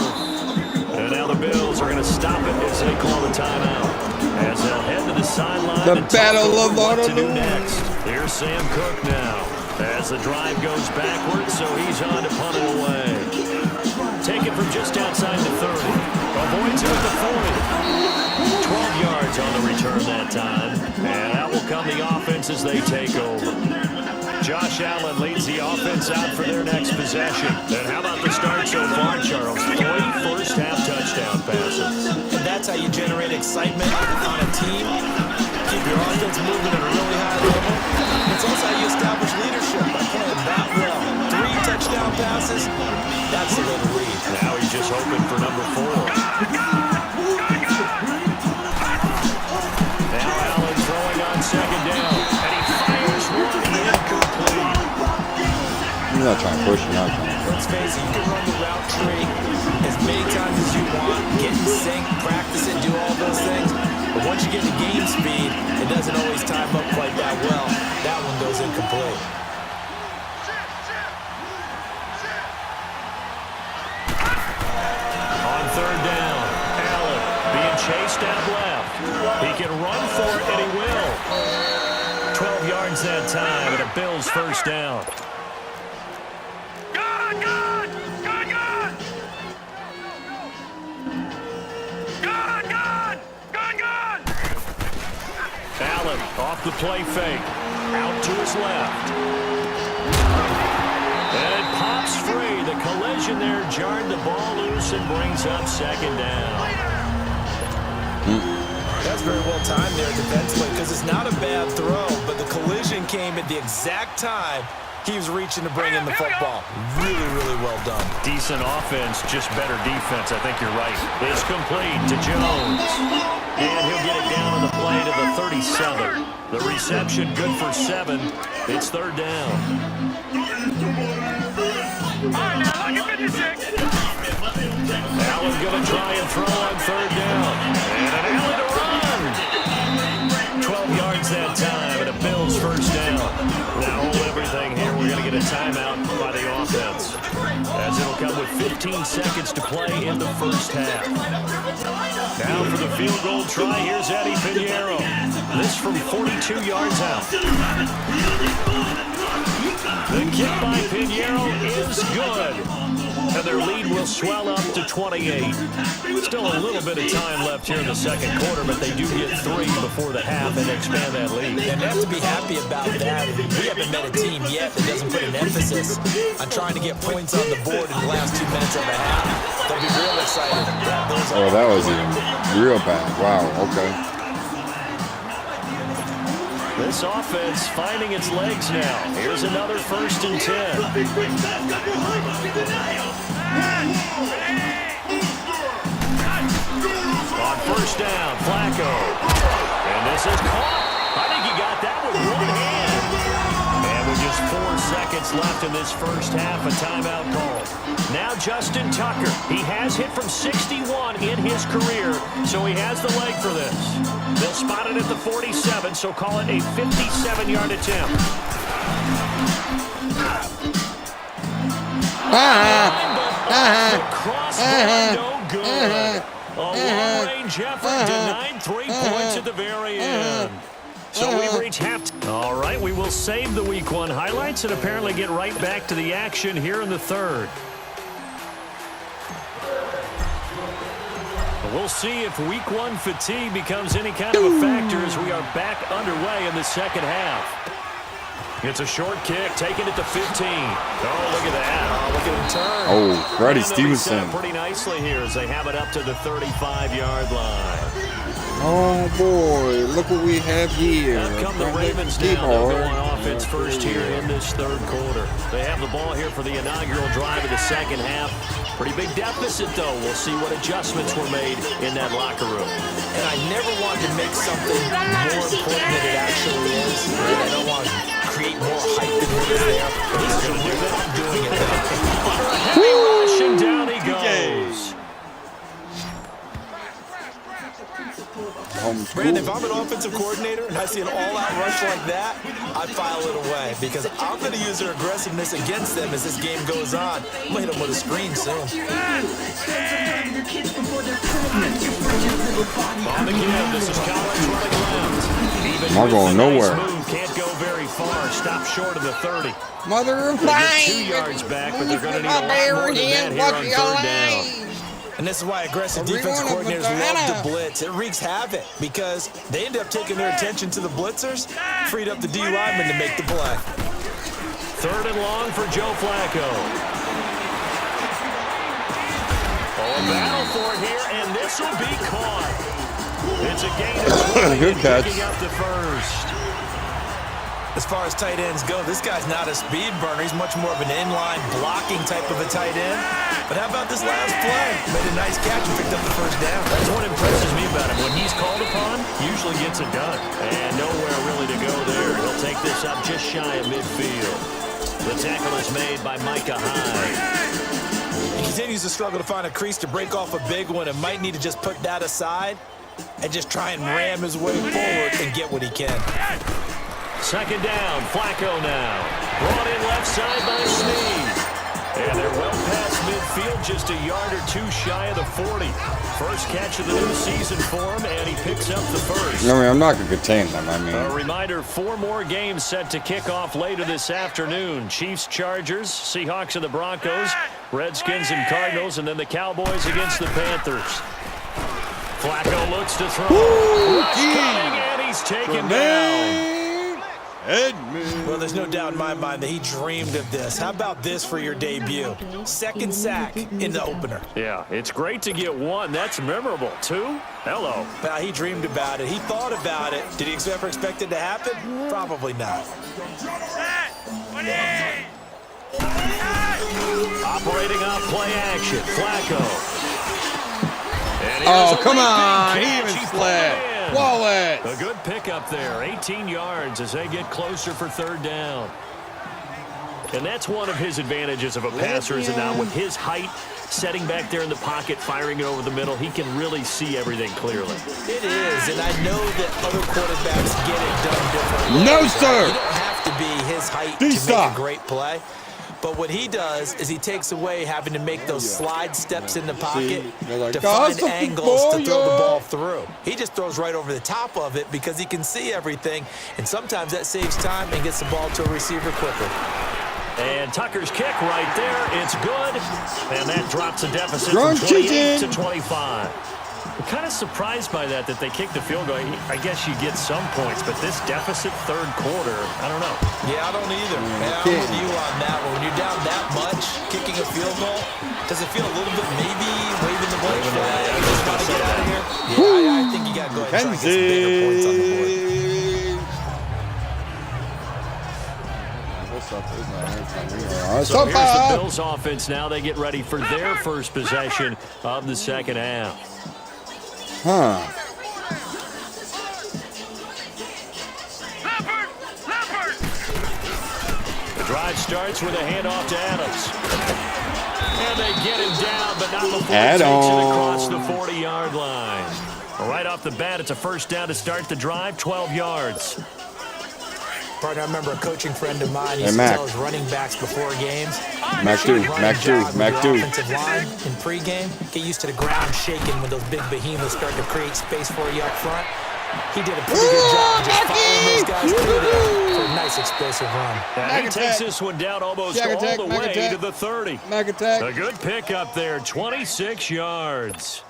And now the Bills are going to stop it as they call the timeout. As they'll head to the sideline. The and battle talk of over what to do Waterloo. next. Here's Sam Cook now. As the drive goes backwards, so he's on to punt it away. Taken from just outside the 30. Avoids it at the 40. 12 yards on the return that time. And out will come the offense as they take over. Josh Allen leads the offense out for their next possession. And how about the start so far, Charles? 3 first-half touchdown passes. And that's how you generate excitement on a team. Keep your offense moving at a really high level. It's also how you establish leadership by playing that well. 3 touchdown passes, that's the way to lead. Now he's just hoping for number 4. Now Allen throwing on second down. And he fires one incomplete. You're not trying to push, you're not trying to. Let's face it, you can run the route tree as many times as you want, get in sync, practice it, do all those things. But once you get to game speed, it doesn't always time up quite that well. That one goes incomplete. On third down, Allen being chased out left. He can run for it, and he will. 12 yards that time, and a Bills first down. Good, good. Good, good. Good, good. Good, good. Allen off the play fake. Out to his left. And it pops free. The collision there jarred the ball loose and brings up second down. That's very well timed there defensively because it's not a bad throw, but the collision came at the exact time he was reaching to bring in the football. Really, really well done. Decent offense, just better defense. I think you're right. It's complete to Jones. And he'll get it down on the play to the 37. The reception good for 7. It's third down. All right, now, look at 56. going to try and throw on third down. And an alley to run. 12 yards that time, and a Bills first down. Now hold everything here. We're going to get a timeout by the offense, as it'll come with 15 seconds to play in the first half. Now for the field goal try, here's Eddie Pinheiro. This from 42 yards out. The kick by Pinheiro is good. And their lead will swell up to 28. Still a little bit of time left here in the second quarter, but they do get 3 before the half and expand that lead. And they have to be happy about that. We haven't met a team yet that doesn't put an emphasis on trying to get points on the board in the last 2 minutes of the half. They'll be real excited. Oh, that was even real bad. Wow, okay. This offense finding its legs now. Here's another 1st and 10. On first down, Flacco. And this is caught. I think he got that with one hand. And with just 4 seconds left in this first half, a timeout call. Now Justin Tucker. He has hit from 61 in his career, so he has the leg for this. They'll spot it at the 47, so call it a 57-yard attempt. Cross no good. A long-range effort denied 3 points at the very end. So we've reached half. All right, we will save the Week 1 highlights and apparently get right back to the action here in the third. We'll see if Week 1 fatigue becomes any kind of a factor as we are back underway in the second half. It's a short kick, taken at the 15. Oh, look at that. Look at him turn. Oh, Freddie And Stevenson. pretty nicely here as they have it up to the 35-yard line. Oh, boy. Look what we have here. Now come the Ravens now. They'll go on offense first here in this third quarter. They have the ball here for the inaugural drive of the second half. Pretty big deficit, though. We'll see what adjustments were made in that locker room. And I never wanted to make something more important than it actually is. And I don't want to create more hype than it is there. But this is a weird way of doing it, though. Under a heavy rush, and down he goes. Brandon, if I'm an offensive coordinator and I see an all-out rush like that, I file it away because I'm going to use their aggressiveness against them as this game goes on. I'm going to hit them with a screen soon. On the give, this is Collins running left. Even Not with going the nowhere. Nice move, can't go very far. Stop short of the 30. Mother of They get 2 yards back, but they're going to need a lot more than that here on third down. And this is why aggressive defensive coordinators love to blitz. It wreaks havoc because they end up taking their attention to the blitzers, freed up the D lineman to make the play. Third and long for Joe Flacco. Oh, a battle for it here, and this will be caught. It's a gain of 20. Good catch. Picking up the first. As far as tight ends go, this guy's not a speed burner. He's much more of an inline blocking type of a tight end. But how about this last play? Made a nice catch and picked up the first down. That's what impresses me about him. When he's called upon, usually gets it done. And nowhere really to go there. He'll take this up just shy of midfield. The tackle is made by Micah Hyde. He continues to struggle to find a crease to break off a big one and might need to just put that aside and just try and ram his way forward and get what he can. Second down, Flacco now. Brought in left side by Snead. And they're well past midfield, just a yard or two shy of the 40. First catch of the new season for him, and he picks up the first. I mean, I'm not going to contain them. I mean, A reminder, 4 more games set to kick off later this afternoon. Chiefs, Chargers, Seahawks and the Broncos, Redskins and Cardinals, and then the Cowboys against the Panthers. Flacco looks to throw. Rush coming, and he's taken down. Well, there's no doubt in my mind that he dreamed of this. How about this for your debut? Second sack in the opener. Yeah, it's great to get 1. That's memorable. 2? Hello. Well, he dreamed about it. He thought about it. Did he ever expect it to happen? Probably not. Operating off play action. Flacco. oh, come on. He even slid. Wallace. A good pickup there. 18 yards as they get closer for third down. And that's one of his advantages of a passer is that now with his height, setting back there in the pocket, firing it over the middle, he can really see everything clearly. It is, and I know that other quarterbacks get it done differently. No, sir. You don't have to be his height to make a great play. But what he does is he takes away having to make those slide steps in the pocket to find angles to throw the ball through. He just throws right over the top of it because he can see everything, and sometimes that saves time and gets the ball to a receiver quicker. And Tucker's kick right there, it's good, and that drops the deficit from 28 to 25. I'm kind of surprised by that they kicked the field goal. I guess you get some points, but this deficit third quarter, I don't know. Yeah, I don't either. I'm with you on that one. When you're down that much, kicking a field goal, does it feel a little bit maybe waving the white flag? Just want to get out of here? Yeah, I think you got to go ahead and try and get some bigger points on the board. So here's the Bills offense now. They get ready for their first possession of the second half. The drive starts with a handoff to Adams. And they get him down, but not before he takes it across the 40-yard line. Right off the bat, it's a first down to start the drive, 12 yards. Partner, I remember a coaching friend of mine used to tell his running backs before games. Mac do. Offensive line in pregame, get used to the ground shaking when those big behemoths start to create space for you up front. He did a pretty good job just following those guys through there for a nice explosive run. And he takes this one down almost all the way to the 30. A good pickup there, 26 yards.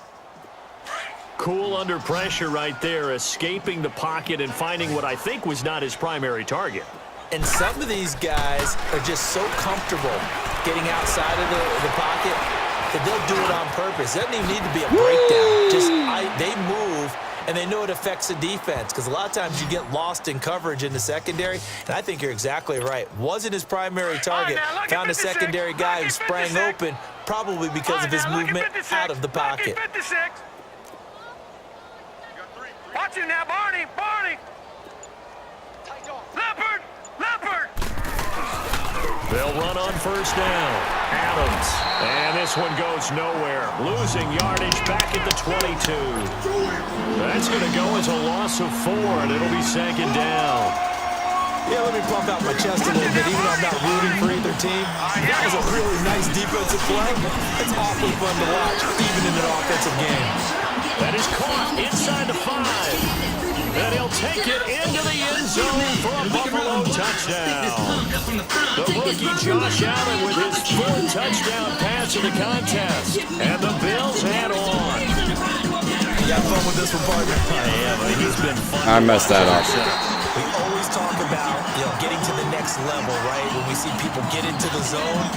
Cool under pressure right there, escaping the pocket and finding what I think was not his primary target. And some of these guys are just so comfortable getting outside of the pocket that they'll do it on purpose. It doesn't even need to be a breakdown. They move, and they know it affects the defense because a lot of times you get lost in coverage in the secondary, and I think you're exactly right. Wasn't his primary target. Found a secondary guy who sprang open, probably because of his movement out of the pocket. Watch him now, Barney! Leopard! They'll run on first down. Adams. And this one goes nowhere. Losing yardage back at the 22. That's going to go as a loss of 4, and it'll be second down. Yeah, let me pump out my chest a little bit. Even though I'm not rooting for either team, that was a really nice defensive play. It's awfully fun to watch, even in an offensive game. That is caught inside the 5. And he'll take it into the end zone for a Buffalo touchdown. The rookie Josh Allen with his 4th touchdown pass of the contest. And the Bills head on. You got fun with this one, partner? Yeah, but he's been fun. I messed that up. We always talk about, getting to the next level, right? When we see people get into the zone,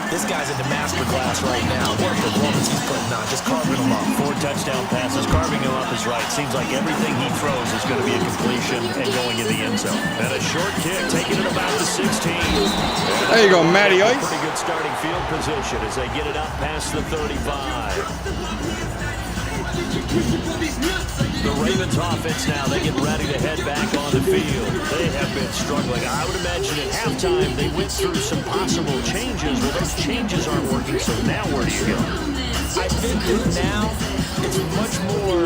this guy's in the master class right now. What performance he's putting on, just carving them up. 4 touchdown passes, carving him up is right. Seems like everything he throws is going to be a completion and going in the end zone. And a short kick, taking it about the 16. There you go, Matty Ice. Pretty good starting field position as they get it up past the 35. The Ravens offense now, they get ready to head back on the field. They have been struggling. I would imagine at halftime they went through some possible changes. Well, those changes aren't working, so now where do you go? I think that now it's much more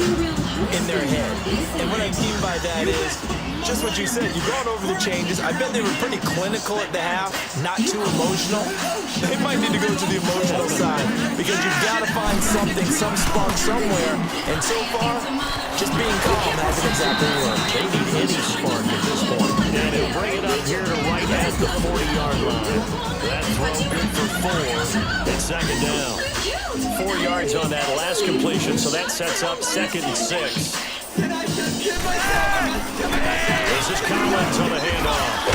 in their head. And what I mean by that is just what you said. You've gone over the changes. I bet they were pretty clinical at the half, not too emotional. They might need to go to the emotional side because you've got to find something, some spark somewhere. And so far, just being calm hasn't exactly worked. They need any spark at this point. And he'll bring it up here to right at the 40-yard line. That throw good for 4. It's second down. 4 yards on that last completion, so that sets up 2nd and 6. This is Collins on the handoff.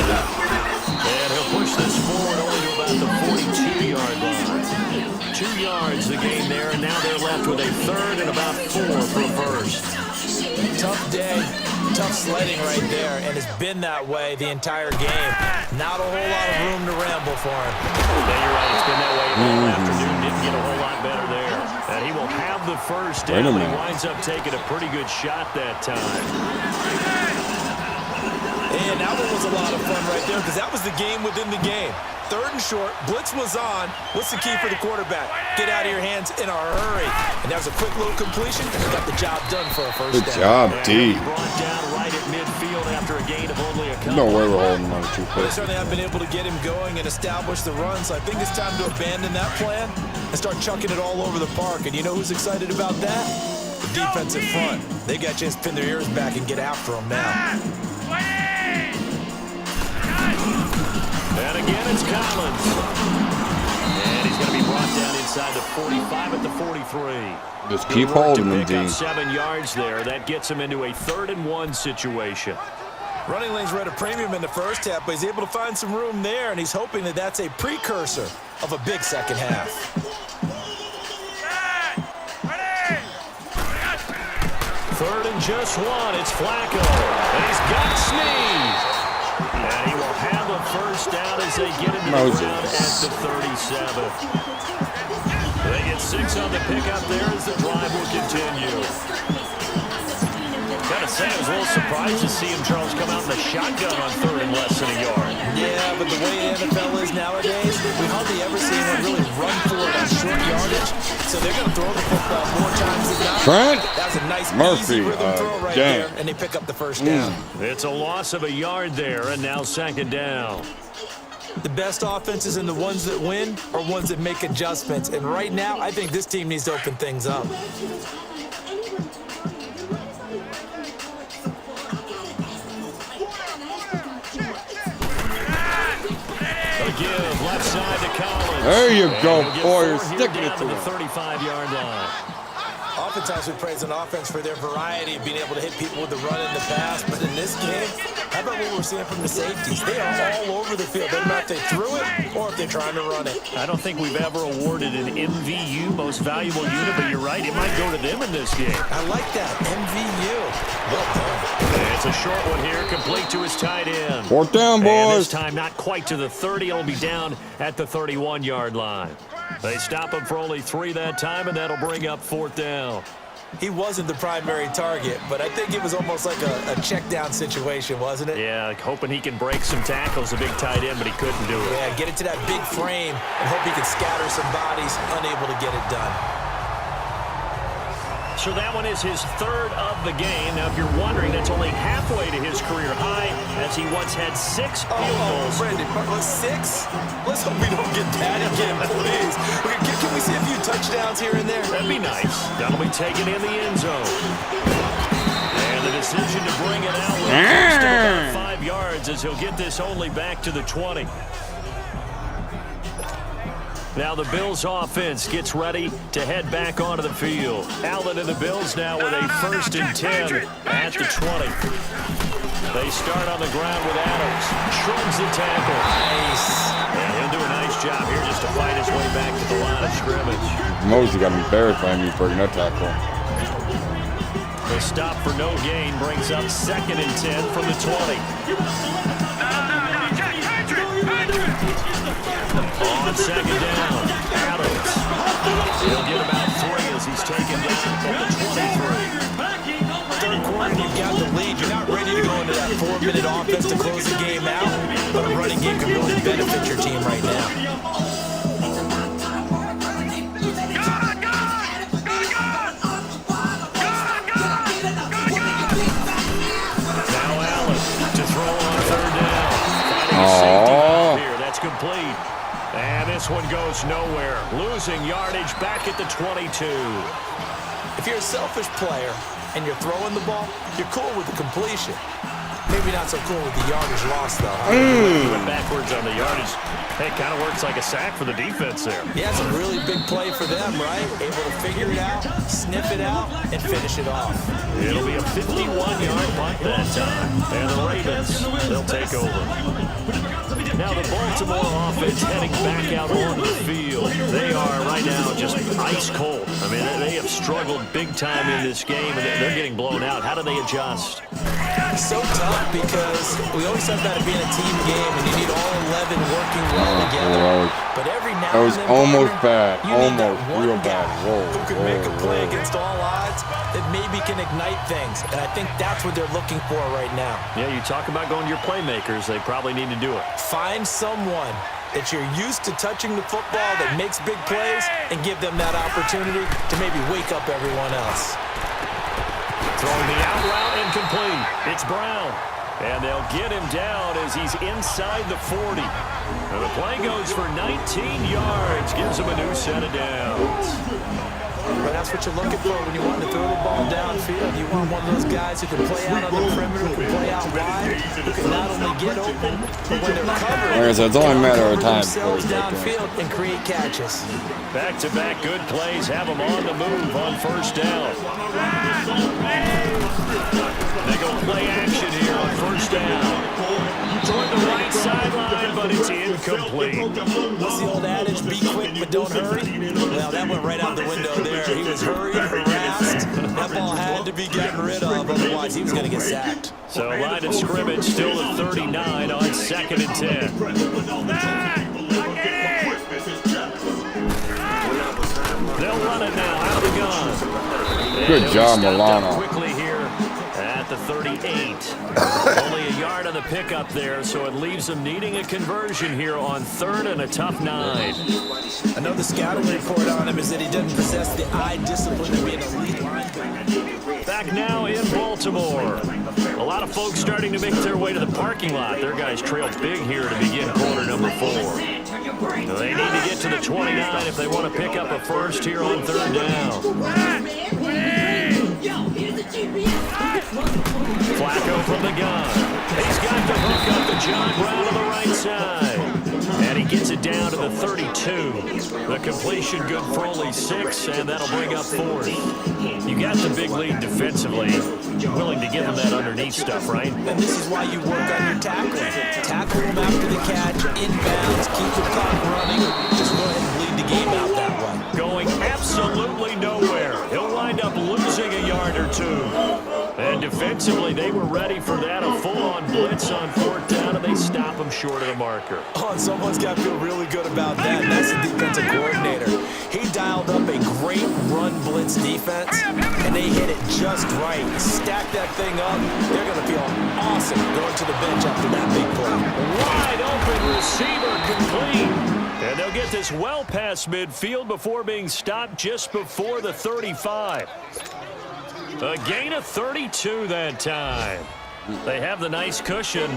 And he'll push this forward only to about the 42-yard line. 2 yards the gain there, and now they're left with a 3rd and about 4 for a first. Tough day, tough sledding right there, and it's been that way the entire game. Not a whole lot of room to ramble for him. Yeah, you're right. It's been that way all afternoon. Didn't get a whole lot better there. And he will have the first down. He winds up taking a pretty good shot that time. Man, that one was a lot of fun right there because that was the game within the game. 3rd and short, blitz was on. What's the key for the quarterback? Get out of your hands in a hurry. And that was a quick little completion. Got the job done for a first down. Good job, D. Brought down right at midfield after a gain of only a couple. No way we're holding on to 2 They plays. certainly have been able to get him going and establish the run, so I think it's time to abandon that plan and start chucking it all over the park. And you know who's excited about that? The defensive front. They got a chance to pin their ears back and get after them now. And again, it's Collins. And he's going to be brought down inside the 45 at the 43. Just keep Good work holding to them, pick Dean. up 7 yards there. That gets him into a 3rd and 1 situation. Running lanes were at a premium in the first half, but he's able to find some room there, and he's hoping that that's a precursor of a big second half. 3rd and just 1. It's Flacco. And he's got Snead. And he will have a first down as they get into the ground at the 37. They get 6 on the pickup there as the drive will continue. Gotta say, I was a little surprised to see him, Charles, come out in the shotgun on 3rd and less than a yard. Yeah, but the way the NFL is nowadays, we hardly ever see anyone really run for it on short yardage. So they're going to throw the football more times than not. Trent That was a nice, Murphy, easy rhythm throw right there, and they pick up the first down. It's a loss of a yard there, and now 2nd down. The best offenses and the ones that win are ones that make adjustments. And right now, I think this team needs to open things up. Give left side to Collins. There you go, And boy. we'll You're get 4 here sticking down it to to the him. 35-yard line. Oftentimes we praise an offense for their variety of being able to hit people with the run and the pass, but in this game, how about what we're seeing from the safeties? They are all over the field. Doesn't matter if they threw it or if they're trying to run it. I don't think we've ever awarded an MVU, most valuable unit, but you're right, it might go to them in this game. I like that, MVU. Well done. And it's a short one here, complete to his tight end. 4th down, And this boys. time not quite to the 30, it'll be down at the 31-yard line. They stop him for only 3 that time, and that'll bring up 4th down. He wasn't the primary target, but I think it was almost like a check down situation, wasn't it? Yeah, hoping he can break some tackles, a big tight end, but he couldn't do it. Yeah, get it to that big frame and hope he can scatter some bodies, unable to get it done. So that one is his 3rd of the game. Now, if you're wondering, that's only halfway to his career high, as he once had 6 field goals. Brandon, 6? Let's hope we don't get that again, please. Can we see a few touchdowns here and there? That'd be nice. That'll be taken in the end zone. And the decision to bring it out will cost him about 5 yards, as he'll get this only back to the 20. Now the Bills offense gets ready to head back onto the field. Allen and the Bills now with a 1st and 10 at the 20. They start on the ground with Adams. Shrugs the tackle. Nice. And he'll do a nice job here just to fight his way back to the line of scrimmage. Mosey got embarrassed by me breaking that tackle. The stop for no gain brings up 2nd and 10 from the 20. On 2nd down, Adams. He'll get about 3 as he's taken down at the 23. 3rd quarter, you've got the lead. You're not ready to go into that 4-minute offense to close the game out, but a running game can really benefit your team right now. Here, that's complete. And this one goes nowhere. Losing yardage back at the 22. If you're a selfish player and you're throwing the ball, you're cool with the completion. Maybe not so cool with the yardage loss, though. He went backwards on the yardage. Hey, kind of works like a sack for the defense there. Yeah, it's a really big play for them, right? Able to figure it out, sniff it out, and finish it off. It'll be a 51-yard punt that time. And the Ravens, they'll take over. Now the Baltimore offense heading back out onto the field. They are right now just ice cold. I mean, they have struggled big time in this game, and they're getting blown out. How do they adjust? So tough because we always talk about it being a team game, and you need all 11 working well together. But every now That was and then, almost partner, bad. you need that Almost one real guy bad. Whoa, who can make a play against all odds that maybe can ignite things. And I think that's what they're looking for right now. Yeah, you talk about going to your playmakers. They probably need to do it. Find someone that you're used to touching the football that makes big plays and give them that opportunity to maybe wake up everyone else. Throwing the out route incomplete. It's Brown. And they'll get him down as he's inside the 40. And the play goes for 19 yards. Gives him a new set of downs. But that's what you're looking for when you want to throw the ball downfield. You want one of those guys who can play out on the perimeter, who can play out wide, who can not only get open, but when they're covered, Like I said, it's only a matter of time before themselves we get there. downfield and create catches. Back-to-back good plays have them on the move on first down. They go play action here on first down. Toward the right sideline, but it's incomplete. What's the old adage? Be quick, but don't hurry. Well, that went right out the window there. He was hurried, harassed. That ball had to be gotten rid of, otherwise he was going to get sacked. So line of scrimmage still at 39 on 2nd and 10. They'll run it now out of the gun. Good job, Milano. Quickly here at the 38. Only a yard on the pickup there, so it leaves them needing a conversion here on 3rd and a tough 9. Another scouting report on him is that he doesn't possess the eye discipline to be an elite linebacker. Back now in Baltimore. A lot of folks starting to make their way to the parking lot. Their guys trail big here to begin quarter number 4. So they need to get to the 29 if they want to pick up a first here on 3rd down. Flacco from the gun. He's got to pick up the John Brown on the right side. And he gets it down to the 32. The completion good for only 6, and that'll bring up 4th. You got the big lead defensively. Willing to give him that underneath stuff, right? And this is why you work on your tackling. Tackle him after the catch, inbounds, keep the clock running. Just go ahead and bleed the game out that way. Going absolutely nowhere. He'll wind up losing a yard or 2. And defensively, they were ready for that. A full-on blitz on 4th down, and they stop him short of the marker. Oh, and someone's got to feel really good about that. And that's the defensive coordinator. He dialed up a great run blitz defense, and they hit it just right. Stack that thing up. They're going to feel awesome going to the bench after that big play. Wide open receiver complete. And they'll get this well past midfield before being stopped just before the 35. A gain of 32 that time. They have the nice cushion.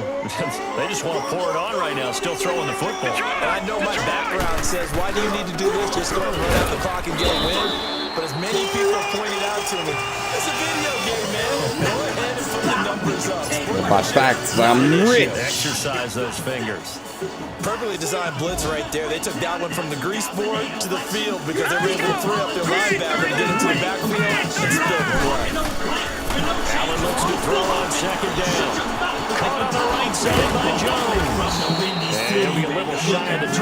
They just want to pour it on right now, still throwing the football. And I know my background says, why do you need to do this? Just go and run out the clock and get a win. But as many people pointed out to me, it's a video game, man. Go ahead and put the numbers up. By facts, I'm rich. Exercise those fingers. Perfectly designed blitz right there. They took that one from the grease board to the field because they were able to throw up their linebacker and get into the backfield and spill the play. Allen looks to throw on 2nd down. Caught on the right side by Jones. And he'll be a little shy of the 25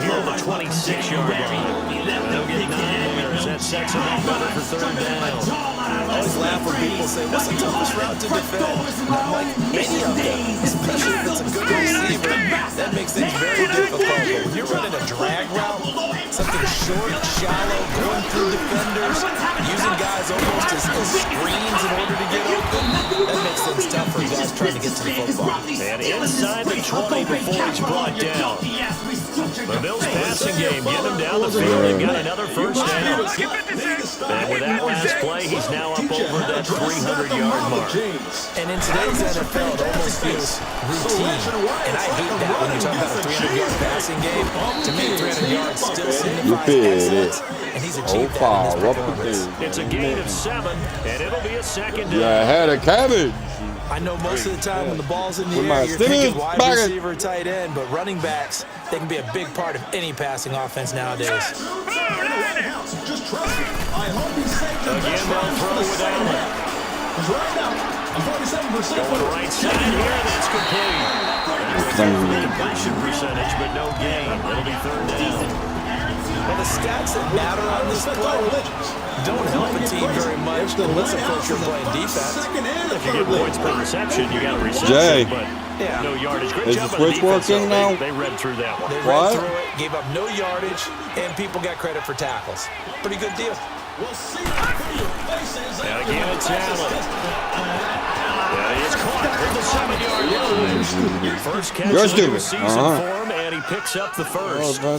here, the 26-yard line. They'll get 9 there as that sets him up better for 3rd down. I always laugh when people say, what's the toughest route to defend? And I'm like, any of them, especially if it's a good receiver, that makes things very difficult. But when you're running a drag route, something short, shallow, going through defenders, using guys almost as screens in order to get open, that makes things tough for guys trying to get to the football. And inside the 20 before he's brought down. The Bills passing game, get him down the field. They've got another first down. And with that last play, he's now up over that 300-yard mark. And in today's NFL, it almost feels routine. And I hate that when you talk about a 300-yard passing game. To me, 300 yards still signifies excellence. And he's achieved that in this performance. It's a gain of 7, and it'll be a 2nd down. Yeah, I had a cabbage. I know most of the time when the ball's in the air, you're thinking wide receiver, tight end, but running backs, they can be a big part of any passing offense nowadays. Again, they'll throw with Allen. Going right side here, that's complete. Completion percentage, but no gain. It'll be 3rd down. Well, the stats that matter on this play don't help a team very much unless, of course, you're playing defense. If you get points per reception, you got a reception, Jay. but no yardage. Great Is job the by the switch defense, working though. now? They read through that one. They What? ran through it, gave up no yardage, and people got credit for tackles. Pretty good deal. And again, it's Allen. Yeah, he's caught at the 7-yard line. First catch You're of the new stupid. season for him, and he picks up the first. Well,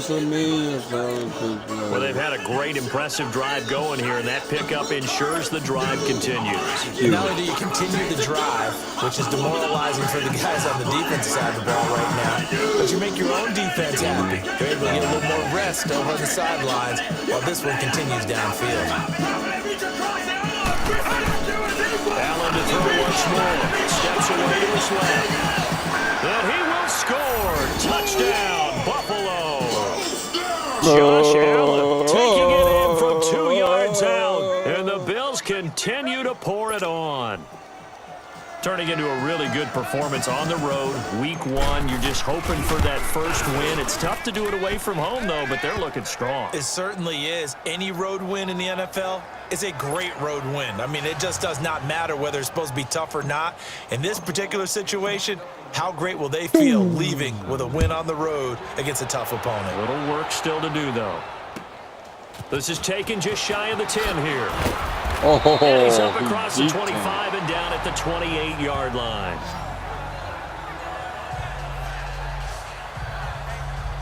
they've had a great, impressive drive going here, and that pickup ensures the drive continues. And not only do you continue the drive, which is demoralizing for the guys on the defensive side of the ball right now, but you make your own defense happy. You're able to get a little more rest over on the sidelines while this one continues downfield. Allen to throw once more. Steps away to his left. And he will score. Touchdown, Buffalo. Josh Allen taking it in from 2 yards out. And the Bills continue to pour it on. Turning into a really good performance on the road. Week 1, you're just hoping for that first win. It's tough to do it away from home, though, but they're looking strong. It certainly is. Any road win in the NFL is a great road win. I mean, it just does not matter whether it's supposed to be tough or not. In this particular situation, how great will they feel leaving with a win on the road against a tough opponent? A little work still to do, though. This is taken just shy of the 10 here. And he's up across the 25 and down at the 28-yard line.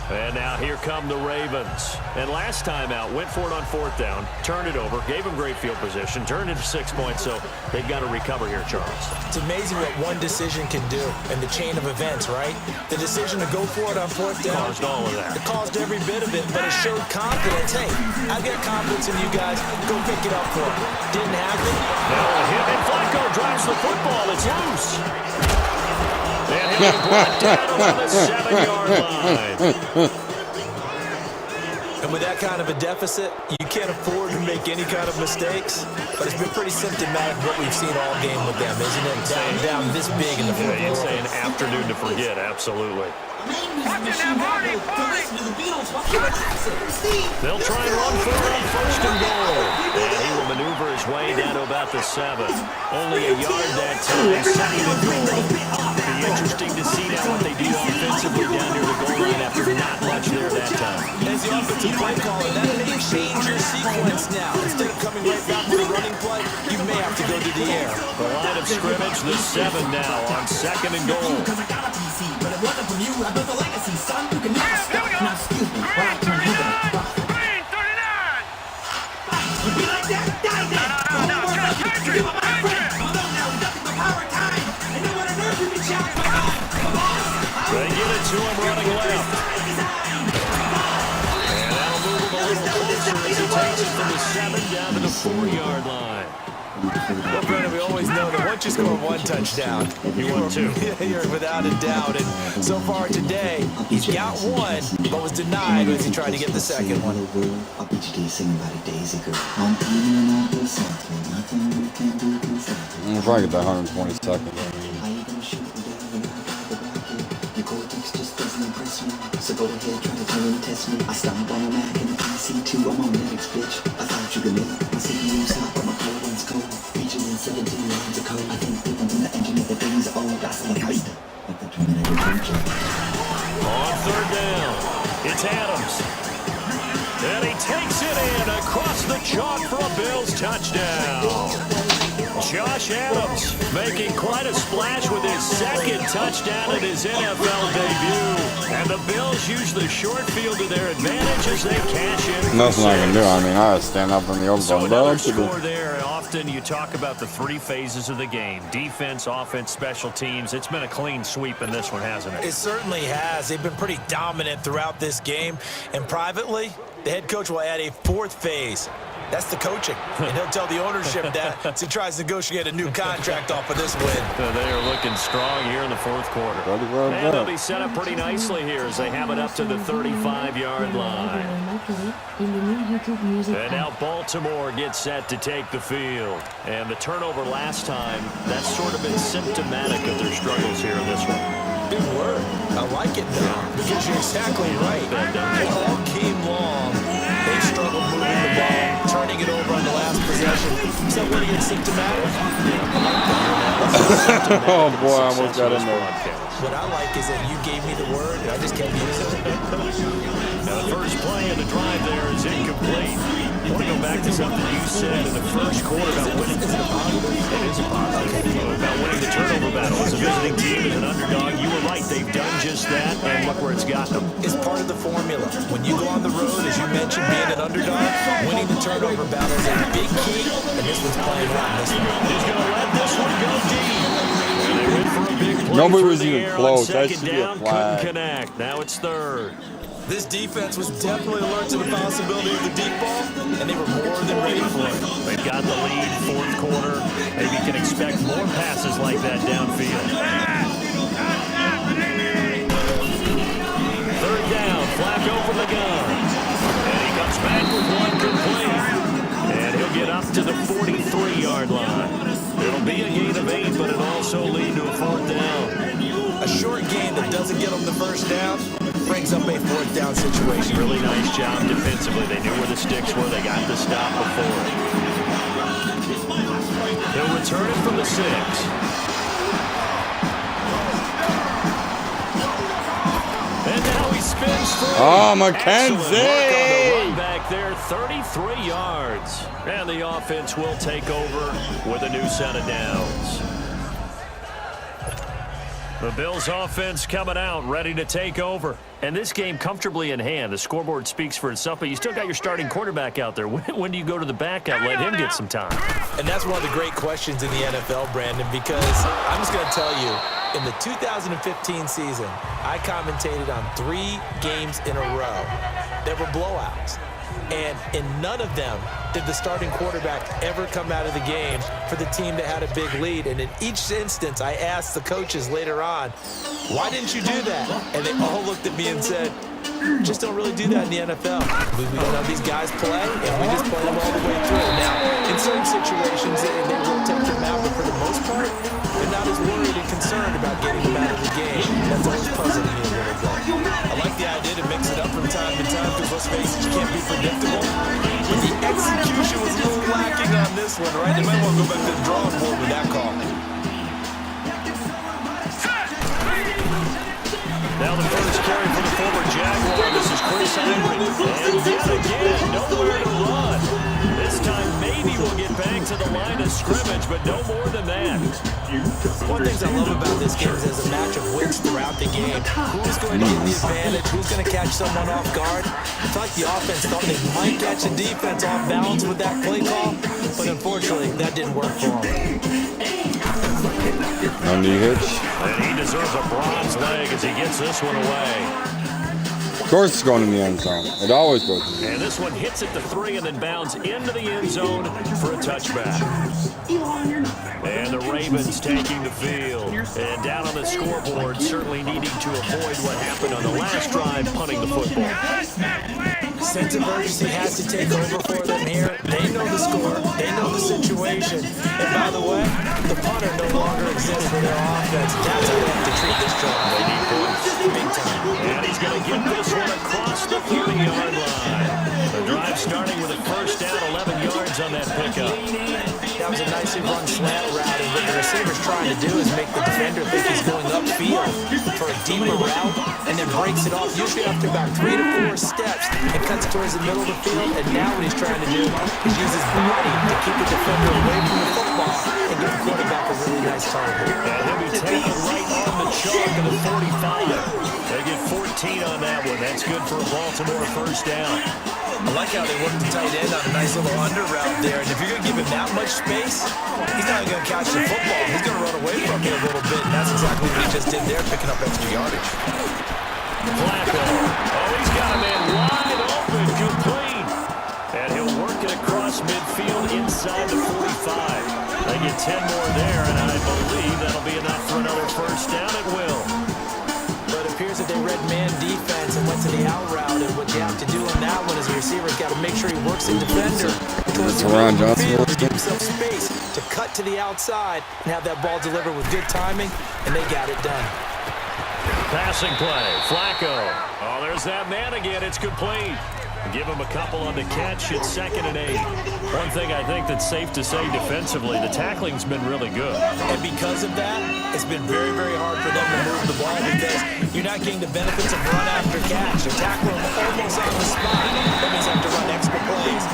And now here come the Ravens. And last time out, went for it on 4th down, turned it over, gave them great field position, turned it to 6 points, so they've got to recover here, Charles. It's amazing what one decision can do in the chain of events, right? The decision to go for it on 4th down. Caused all of that. It caused every bit of it, but it showed confidence. Hey, I've got confidence in you guys. Go pick it up for me. Didn't happen. Now a hit, and Flacco drives the football. It's loose. And he'll be brought down on the 7-yard line. And with that kind of a deficit, you can't afford to make any kind of mistakes. But it's been pretty symptomatic what we've seen all game with them, isn't it? Down this big in the fourth You'd say quarter. an afternoon to forget, absolutely. They'll try and run for it on 1st and goal. And he will maneuver his way down to about the 7. Only a yard that time, 2nd and goal. Be interesting to see now what they do offensively down near the goal line after not much there that time. As the offensive play caller, that may change your sequence now. Instead of coming right back to the running play, you may have to go to the air. The line of scrimmage, the 7 now on 2nd and goal. But it wasn't from you, I built a legacy, son. You can never stop. Now excuse me, while I turn you back. Green 39. You be like that, die then. No, just hatred, hatred. Although now we're ducking the power of time. And no one on earth can be challenged by God. They give it to him running left. And that'll move him a little closer as he takes it from the 7 down to the 4-yard line. Well, Brennan, we always know that once you score one touchdown, You won 2. you're without a doubt. And so far today, he's got one, but was denied as he tried to get the second one. I'll bet you do sing about a daisy girl. I'm feeling up or something. Nothing we can do can stop it. I'm trying to get that 120 seconds. How you gonna shoot me down when I got the rocket? Your cortex just doesn't impress me. So go ahead, try to turn and test me. I stomp on a Mac and the PC2. I'm on Linux, bitch. I thought you could make my CPU's hot, but my core runs cold. Reaching in 17 lines of code. I think different than the engine of the things old. I sound like Heist. Like the Terminator Junction. On 3rd down, it's Adams. And he takes it in across the chalk for a Bills touchdown. Josh Adams making quite a splash with his 2nd touchdown in his NFL debut. And the Bills use the short field to their advantage as they cash in. Nothing I can do. I mean, I stand up in the open. So another score there. Often you talk about the 3 phases of the game. Defense, offense, special teams. It's been a clean sweep in this one, hasn't it? It certainly has. They've been pretty dominant throughout this game. And privately, the head coach will add a 4th phase. That's the coaching. And he'll tell the ownership that as he tries to negotiate a new contract off of this win. They are looking strong here in the 4th quarter. And they'll be set up pretty nicely here as they have it up to the 35-yard line. And now Baltimore gets set to take the field. And the turnover last time, that's sort of been symptomatic of their struggles here in this one. Good word. I like it, though, because you're exactly right. All game long, ball, turning it over on the last possession. Is that what he gets symptomatic? Oh, boy, I almost got in there. What I like is that you gave me the word, and I just kept using it. Now, the first play of the drive there is incomplete. I want to go back to something you said in the first quarter about winning. Is it a positive? It is a positive. About winning the turnover battle. As a visiting team, as an underdog, you were right. They've done just that, and look where it's got them. It's part of the formula. When you go on the road, as you mentioned, being an underdog, winning the turnover battle is a big key, and this one's playing right in this one. He's going to let this one go deep. And they went for a big play. Nobody was even close. That should be a Couldn't flag. connect. Now it's third. This defense was definitely alert to the possibility of the deep ball, and they were more than ready for it. They've got the lead, fourth quarter. Maybe you can expect more passes like that downfield. Third down, Flacco from the gun. And he comes back with one complete. And he'll get up to the 43-yard line. It'll be a gain of 8, but it'll also lead to a fourth down. A short gain that doesn't get them the first down brings up a fourth down situation. Really nice job defensively. They knew where the sticks were. They got the stop before it. He'll return it from the 6. And now he spins through. Oh, Excellent work on the run McKenzie! back there, 33 yards. And the offense will take over with a new set of downs. The Bills offense coming out, ready to take over. And this game comfortably in hand. The scoreboard speaks for itself, but you still got your starting quarterback out there. When do you go to the backup? Let him get some time. And that's one of the great questions in the NFL, Brandon, because I'm just going to tell you, in the 2015 season, I commentated on 3 games in a row that were blowouts. And in none of them did the starting quarterback ever come out of the game for the team that had a big lead. And in each instance, I asked the coaches later on, why didn't you do that? And they all looked at me and said, just don't really do that in the NFL. We don't have these guys play, and we just play them all the way through. Now, in certain situations, they rotate them out, but for the most part, they're not as worried and concerned about getting them out of the game. That's always puzzling me a little bit. I like the idea to mix it up from time to time, because let's face it, you can't be predictable. But the execution was a little lacking on this one, right? They might want to go back to the drawing board with that call. Now the first carry for the former Jaguar. This is Chris Ivory. And yet again, nowhere to run. This time maybe we'll get back to the line of scrimmage, but no more than that. One of the things I love about this game is there's a match of wits throughout the game. Who's going to get the advantage? Who's going to catch someone off guard? I feel like the offense thought they might catch the defense off balance with that play call, but unfortunately, that didn't work for them. No knee hitch. And he deserves a bronze leg as he gets this one away. Of course it's going in the end zone. It always goes in the And this one hits at the 3 and then bounds into the end zone for a touchback. And the Ravens taking the field. And down on the scoreboard, certainly needing to avoid what happened on the last drive, punting the football. Sense of urgency has to take over for them here. They know the score. They know the situation. And by the way, the punter no longer exists for their offense. That's how they have to treat this job. They need points big time. And he's going to get this one across the 30-yard line. The drive starting with a first down, 11 yards on that pickup. That was a nicely run slant route, and what the receiver's trying to do is make the defender think he's going upfield for a deeper route, and then breaks it off, usually after about 3 to 4 steps, and cuts towards the middle of the field. And now what he's trying to do is use his body to keep the defender away from the football and give the quarterback a really nice target. And he'll be taken right on the chalk of the 45. They get 14 on that one. That's good for a Baltimore first down. I like how they worked the tight end on a nice little under route there. And if you're going to give him that much space, he's not going to catch the football. He's going to run away from you a little bit. And that's exactly what he just did there, picking up extra yardage. Flacco. Oh, he's got a man wide open, complete. And he'll work it across midfield inside the 45. They get 10 more there, and I believe that'll be enough for another first down. It will. But it appears that they read man defense and went to the out route. And what you have to do on that one is the receiver's got to make sure he works the defender towards the Ron Johnson field to give himself space to cut to the outside and have that ball delivered with good timing, and they got it done. Passing play, Flacco. Oh, there's that man again. It's complete. Give him a couple on the catch. It's 2nd and 8. One thing I think that's safe to say defensively, the tackling's been really good. And because of that, it's been very, very hard for them to move the ball because you're not getting the benefits of run after catch. You're tackling them almost on the spot. That means you have to run extra plays.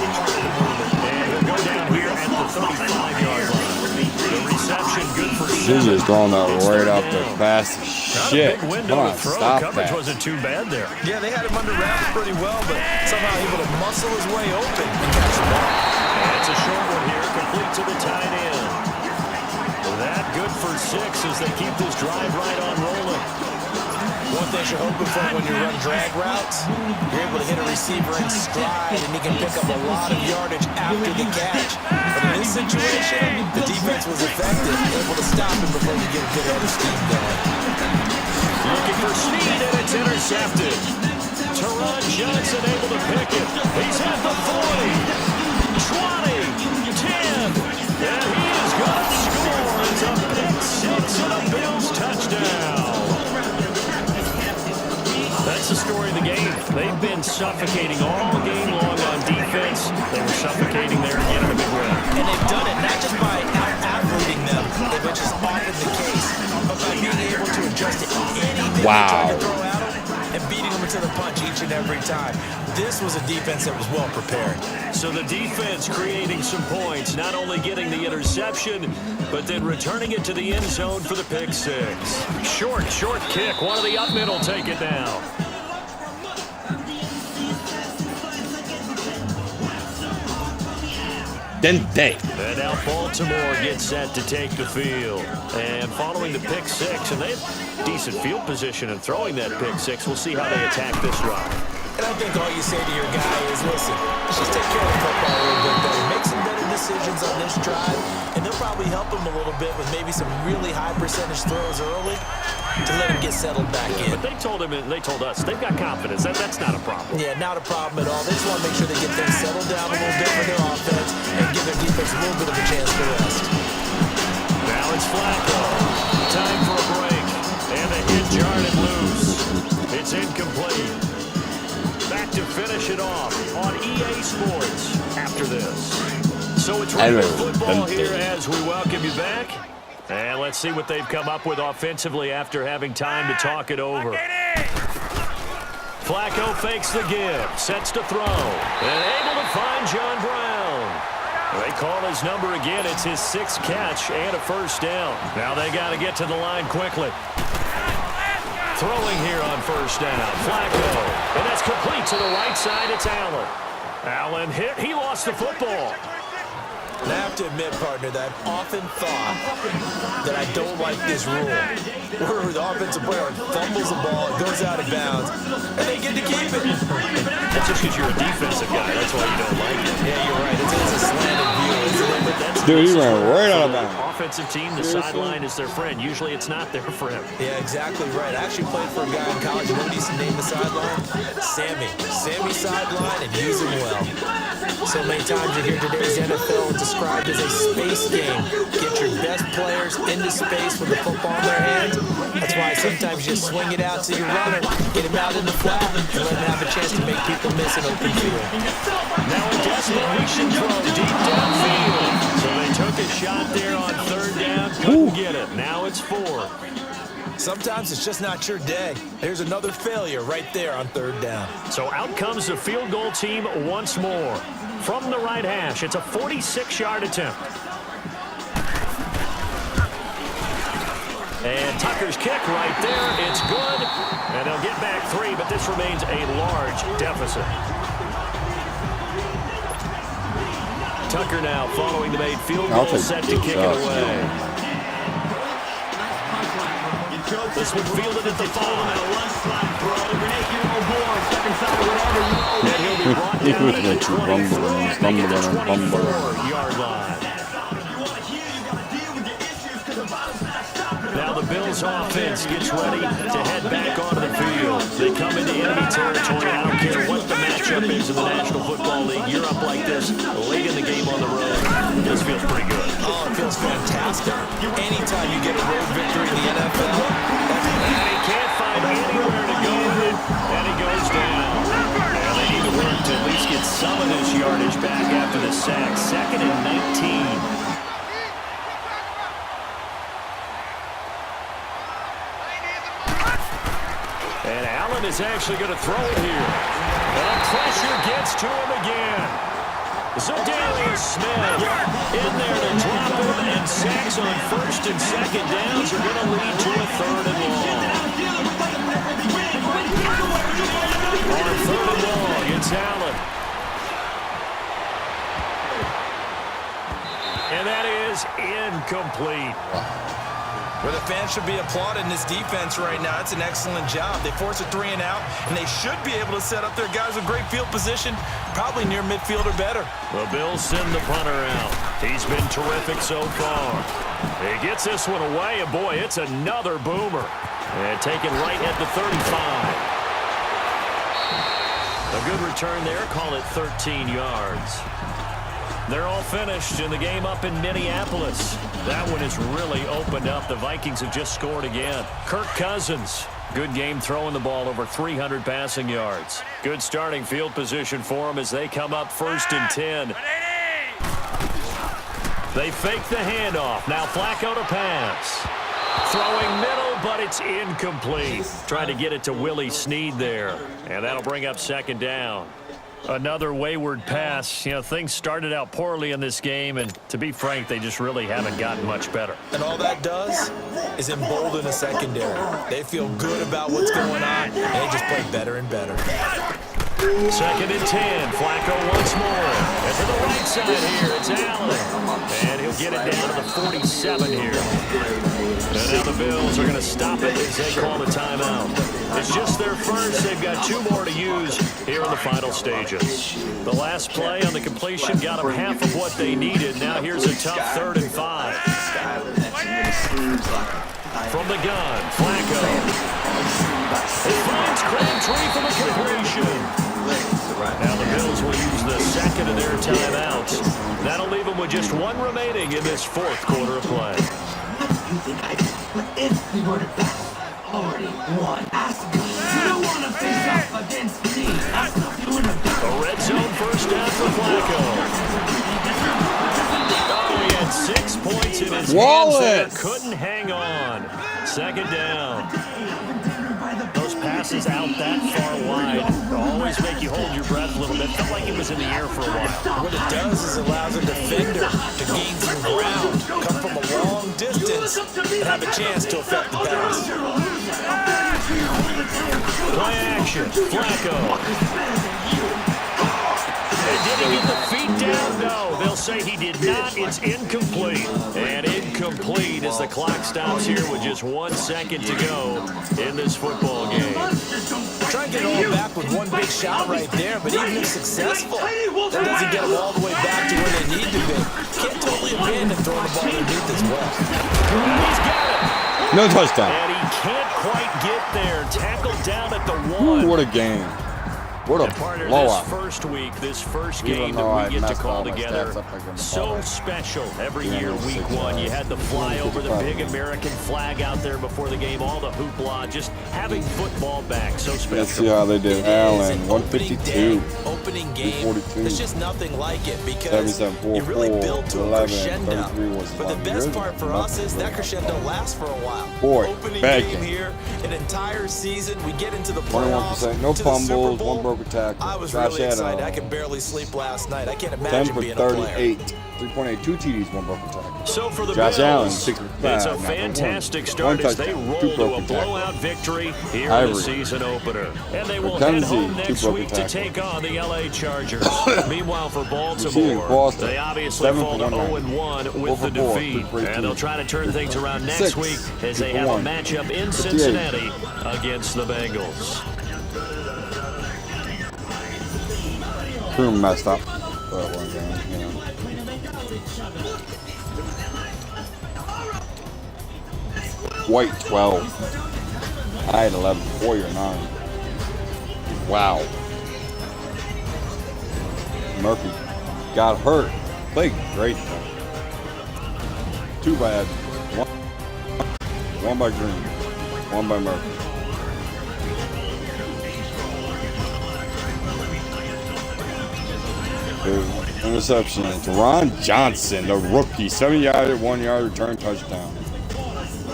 And he'll go down here at the 35-yard line. The reception good for 7. He's just throwing that right up there fast as shit. Not a big window Come on, to throw. stop Coverage that. wasn't too bad there. Yeah, they had him under wraps pretty well, but somehow able to muscle his way open and catch the ball. And it's a short one here, complete to the tight end. That good for 6 as they keep this drive right on rolling. One thing you're hoping for when you run drag routes, you're able to hit a receiver in stride, and he can pick up a lot of yardage after the catch. But in this situation, the defense was effective, able to stop him before he get a good head of steam going. Looking for speed, and it's intercepted. Teron Johnson able to pick it. He's at the 40, 20, 10, and he is going to score. It's a pick 6 and a Bills touchdown. That's the story of the game. They've been suffocating all game long on defense. They were suffocating there again in a big way. And they've done it not just by out-athleting them, which is often the case, but by being able to adjust to anything they try to throw at them and beating them into the punch each and every time. This was a defense that was well prepared. So the defense creating some points, not only getting the interception, but then returning it to the end zone for the pick 6. Short kick. One of the up middle take it down. Dente. And now Baltimore gets set to take the field. And following the pick 6, and they have decent field position in throwing that pick 6. We'll see how they attack this drive. And I think all you say to your guy is, listen, let's just take care of the football a little bit better. Make some better decisions on this drive, and they'll probably help him a little bit with maybe some really high percentage throws early to let him get settled back in. But they told him, and they told us, they've got confidence. That's not a problem. Yeah, not a problem at all. They just want to make sure they get things settled down a little bit for their offense and give their defense a little bit of a chance to rest. Now it's Flacco. Time for a break. And the hit jarred loose. It's incomplete. Back to finish it off on EA Sports after this. So it's regular football here as we welcome you back. And let's see what they've come up with offensively after having time to talk it over. Flacco fakes the give, sets to throw, and able to find John Brown. They call his number again. It's his 6th catch and a first down. Now they got to get to the line quickly. Throwing here on first down. Flacco. And that's complete to the right side. It's Allen. Allen hit. He lost the football. And I have to admit, partner, that I've often thought that I don't like this rule, where the offensive player fumbles the ball, it goes out of bounds, and they get to keep it. That's just because you're a defensive guy. That's why you don't like it. Yeah, you're right. It's a slanted view. Dude, he ran right out of bounds. Offensive team, the sideline is their friend. Usually it's not there for him. Yeah, exactly right. I actually played for a guy in college. You know what he used to name the sideline? Sammy. Sammy sideline, and use him well. So many times you hear today's NFL described as a space game. Get your best players into space with the football in their hands. That's why sometimes you swing it out to your runner, get him out in the flat, and let him have a chance to make people miss an open field. Now a desperation throw deep downfield. So they took a shot there on third down, couldn't get it. Now it's 4. Sometimes it's just not your day. There's another failure right there on third down. So out comes the field goal team once more. From the right hash, it's a 46-yard attempt. And Tucker's kick right there, it's good. And they'll get back 3, but this remains a large deficit. Tucker now following the made field goal, set to kick it away. This one fielded at the 5. And he'll be brought down at the 24-yard line. Now the Bills offense gets ready to head back onto the field. They come into enemy territory. I don't care what the matchup is in the National Football League. You're up like this late in the game on the road. This feels pretty good. Oh, it feels fantastic. Anytime you get a road victory in the NFL, and he can't find anywhere to go, and he goes down. And they need to work to back after the sack. 2nd and 19. And Allen is actually going to throw it here. And pressure gets to him again. Za'Darius Smith in there to drop him, and sacks on 1st and 2nd downs are going to lead to a 3rd and long. On 3rd and long, it's Allen. And that is incomplete. Where the fans should be applauding this defense right now. It's an excellent job. They force a 3 and out, and they should be able to set up their guys with great field position, probably near midfield or better. The Bills send the punter out. He's been terrific so far. He gets this one away, and boy, it's another boomer. And taken right at the 35. A good return there. Call it 13 yards. They're all finished in the game up in Minneapolis. That one has really opened up. The Vikings have just scored again. Kirk Cousins, good game throwing the ball, over 300 passing yards. Good starting field position for them as they come up 1st and 10. They fake the handoff. Now Flacco to pass. Throwing middle, but it's incomplete. Trying to get it to Willie Snead there. And that'll bring up 2nd down. Another wayward pass. You know, things started out poorly in this game, and to be frank, they just really haven't gotten much better. And all that does is embolden the secondary. They feel good about what's going on, and they just play better and better. 2nd and 10. Flacco once more. And to the right side here, it's Allen. And he'll get it down to the 47 here. And now the Bills are going to stop it as they call the timeout. It's just their first. They've got 2 more to use here in the final stages. The last play on the completion got them half of what they needed. Now here's a tough 3rd and 5. From the gun, Flacco. It finds Crabtree for the completion. Now the Bills will use the 2nd of their timeouts. That'll leave them with just 1 remaining in this 4th quarter of play. You think I can? But if we were to battle, I've already won. You don't want to face off against me. That's not doing a battle. A red zone 1st down for Flacco. Oh, he had 6 points in his hands there. Couldn't hang on. 2nd down. Those passes out that far wide always make you hold your breath a little bit. Felt like it was in the air for a while. What it does is allows a defender to gain some ground, come from a long distance, and have a chance to affect the pass. Play action. Flacco. Did he get the feet down? No. They'll say he did not. It's incomplete. And incomplete as the clock stops here with just 1 second to go in this football game. Try and get it all back with one big shot right there, but even if successful, that doesn't get them all the way back to where they need to be. Can't totally abandon throwing the ball underneath as well. He's got it. No touchdown. And he can't quite get there. Tackled down at the 1. Ooh, what a game. What a blowout. This first week, this first game that we get to call together, so special every year, week 1. You had the flyover, the big American flag out there before the game, all the hoopla, just having football back, so special. Let's see how they did. Allen, 152. Opening game, there's just nothing like it because 77, you really build to 11, a crescendo. 33 was But the best part for us is that crescendo lasts for a while. Boy, Opening bad game game. here, an entire season, we get into the playoffs, 21%, no to the Super fumbles, Bowl. 1 broken tackle. I was Josh really excited. Allen, I could barely sleep last night. I can't 10 imagine for being a player. 38, 3.8, 2 TDs, 1 broken tackle. So for the Josh Bills, Allen, 65, it's a not fantastic one. start One as they touchdown, roll 2 to a broken tackles. blowout victory here in Ivory. the season opener. And they will head McKenzie, home 2 next broken week to tackles. take on the LA Chargers. Meanwhile, for Receiving Baltimore, Boston, they obviously 7 fall for to 190. 0-1 with 4 the for 4, defeat. 3 for 18. And they'll try to turn things around next 6, week as 2 they for have 1. a matchup in 58. Cincinnati against the Bengals. Boom, messed up. But one game, you know. White 12. I had 11, 4 or 9. Wow. Murphy got hurt. Played great though. 2 by Ed. 1 by Green. 1 by Murphy. Two. interception. Deron Johnson, the rookie, 70-yard, 1-yard return touchdown.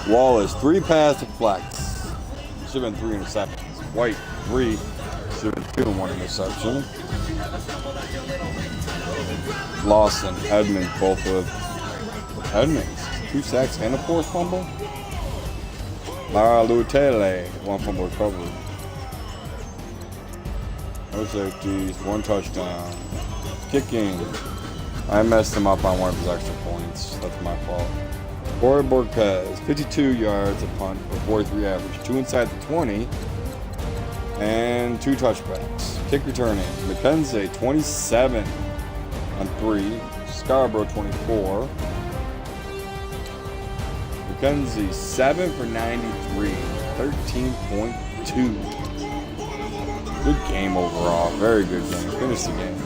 Wallace, 3 pass deflects. Should have been 3 interceptions. White, 3. Should have been 2 and 1 interception. Lawson, Edmonds, both with Edmonds. 2 sacks and a forced fumble. Mara Lutele, 1 fumble recovery. No safeties, 1 touchdown. Kicking. I messed him up on one of his extra points. That's my fault. Corey Borquez, 52 yards a punt with 43 average. 2 inside the 20. And 2 touchbacks. Kick returning. McKenzie, 27 on 3. Scarborough, 24. McKenzie, 7 for 93. 13.2. Good game overall. Very good game. Finished the game.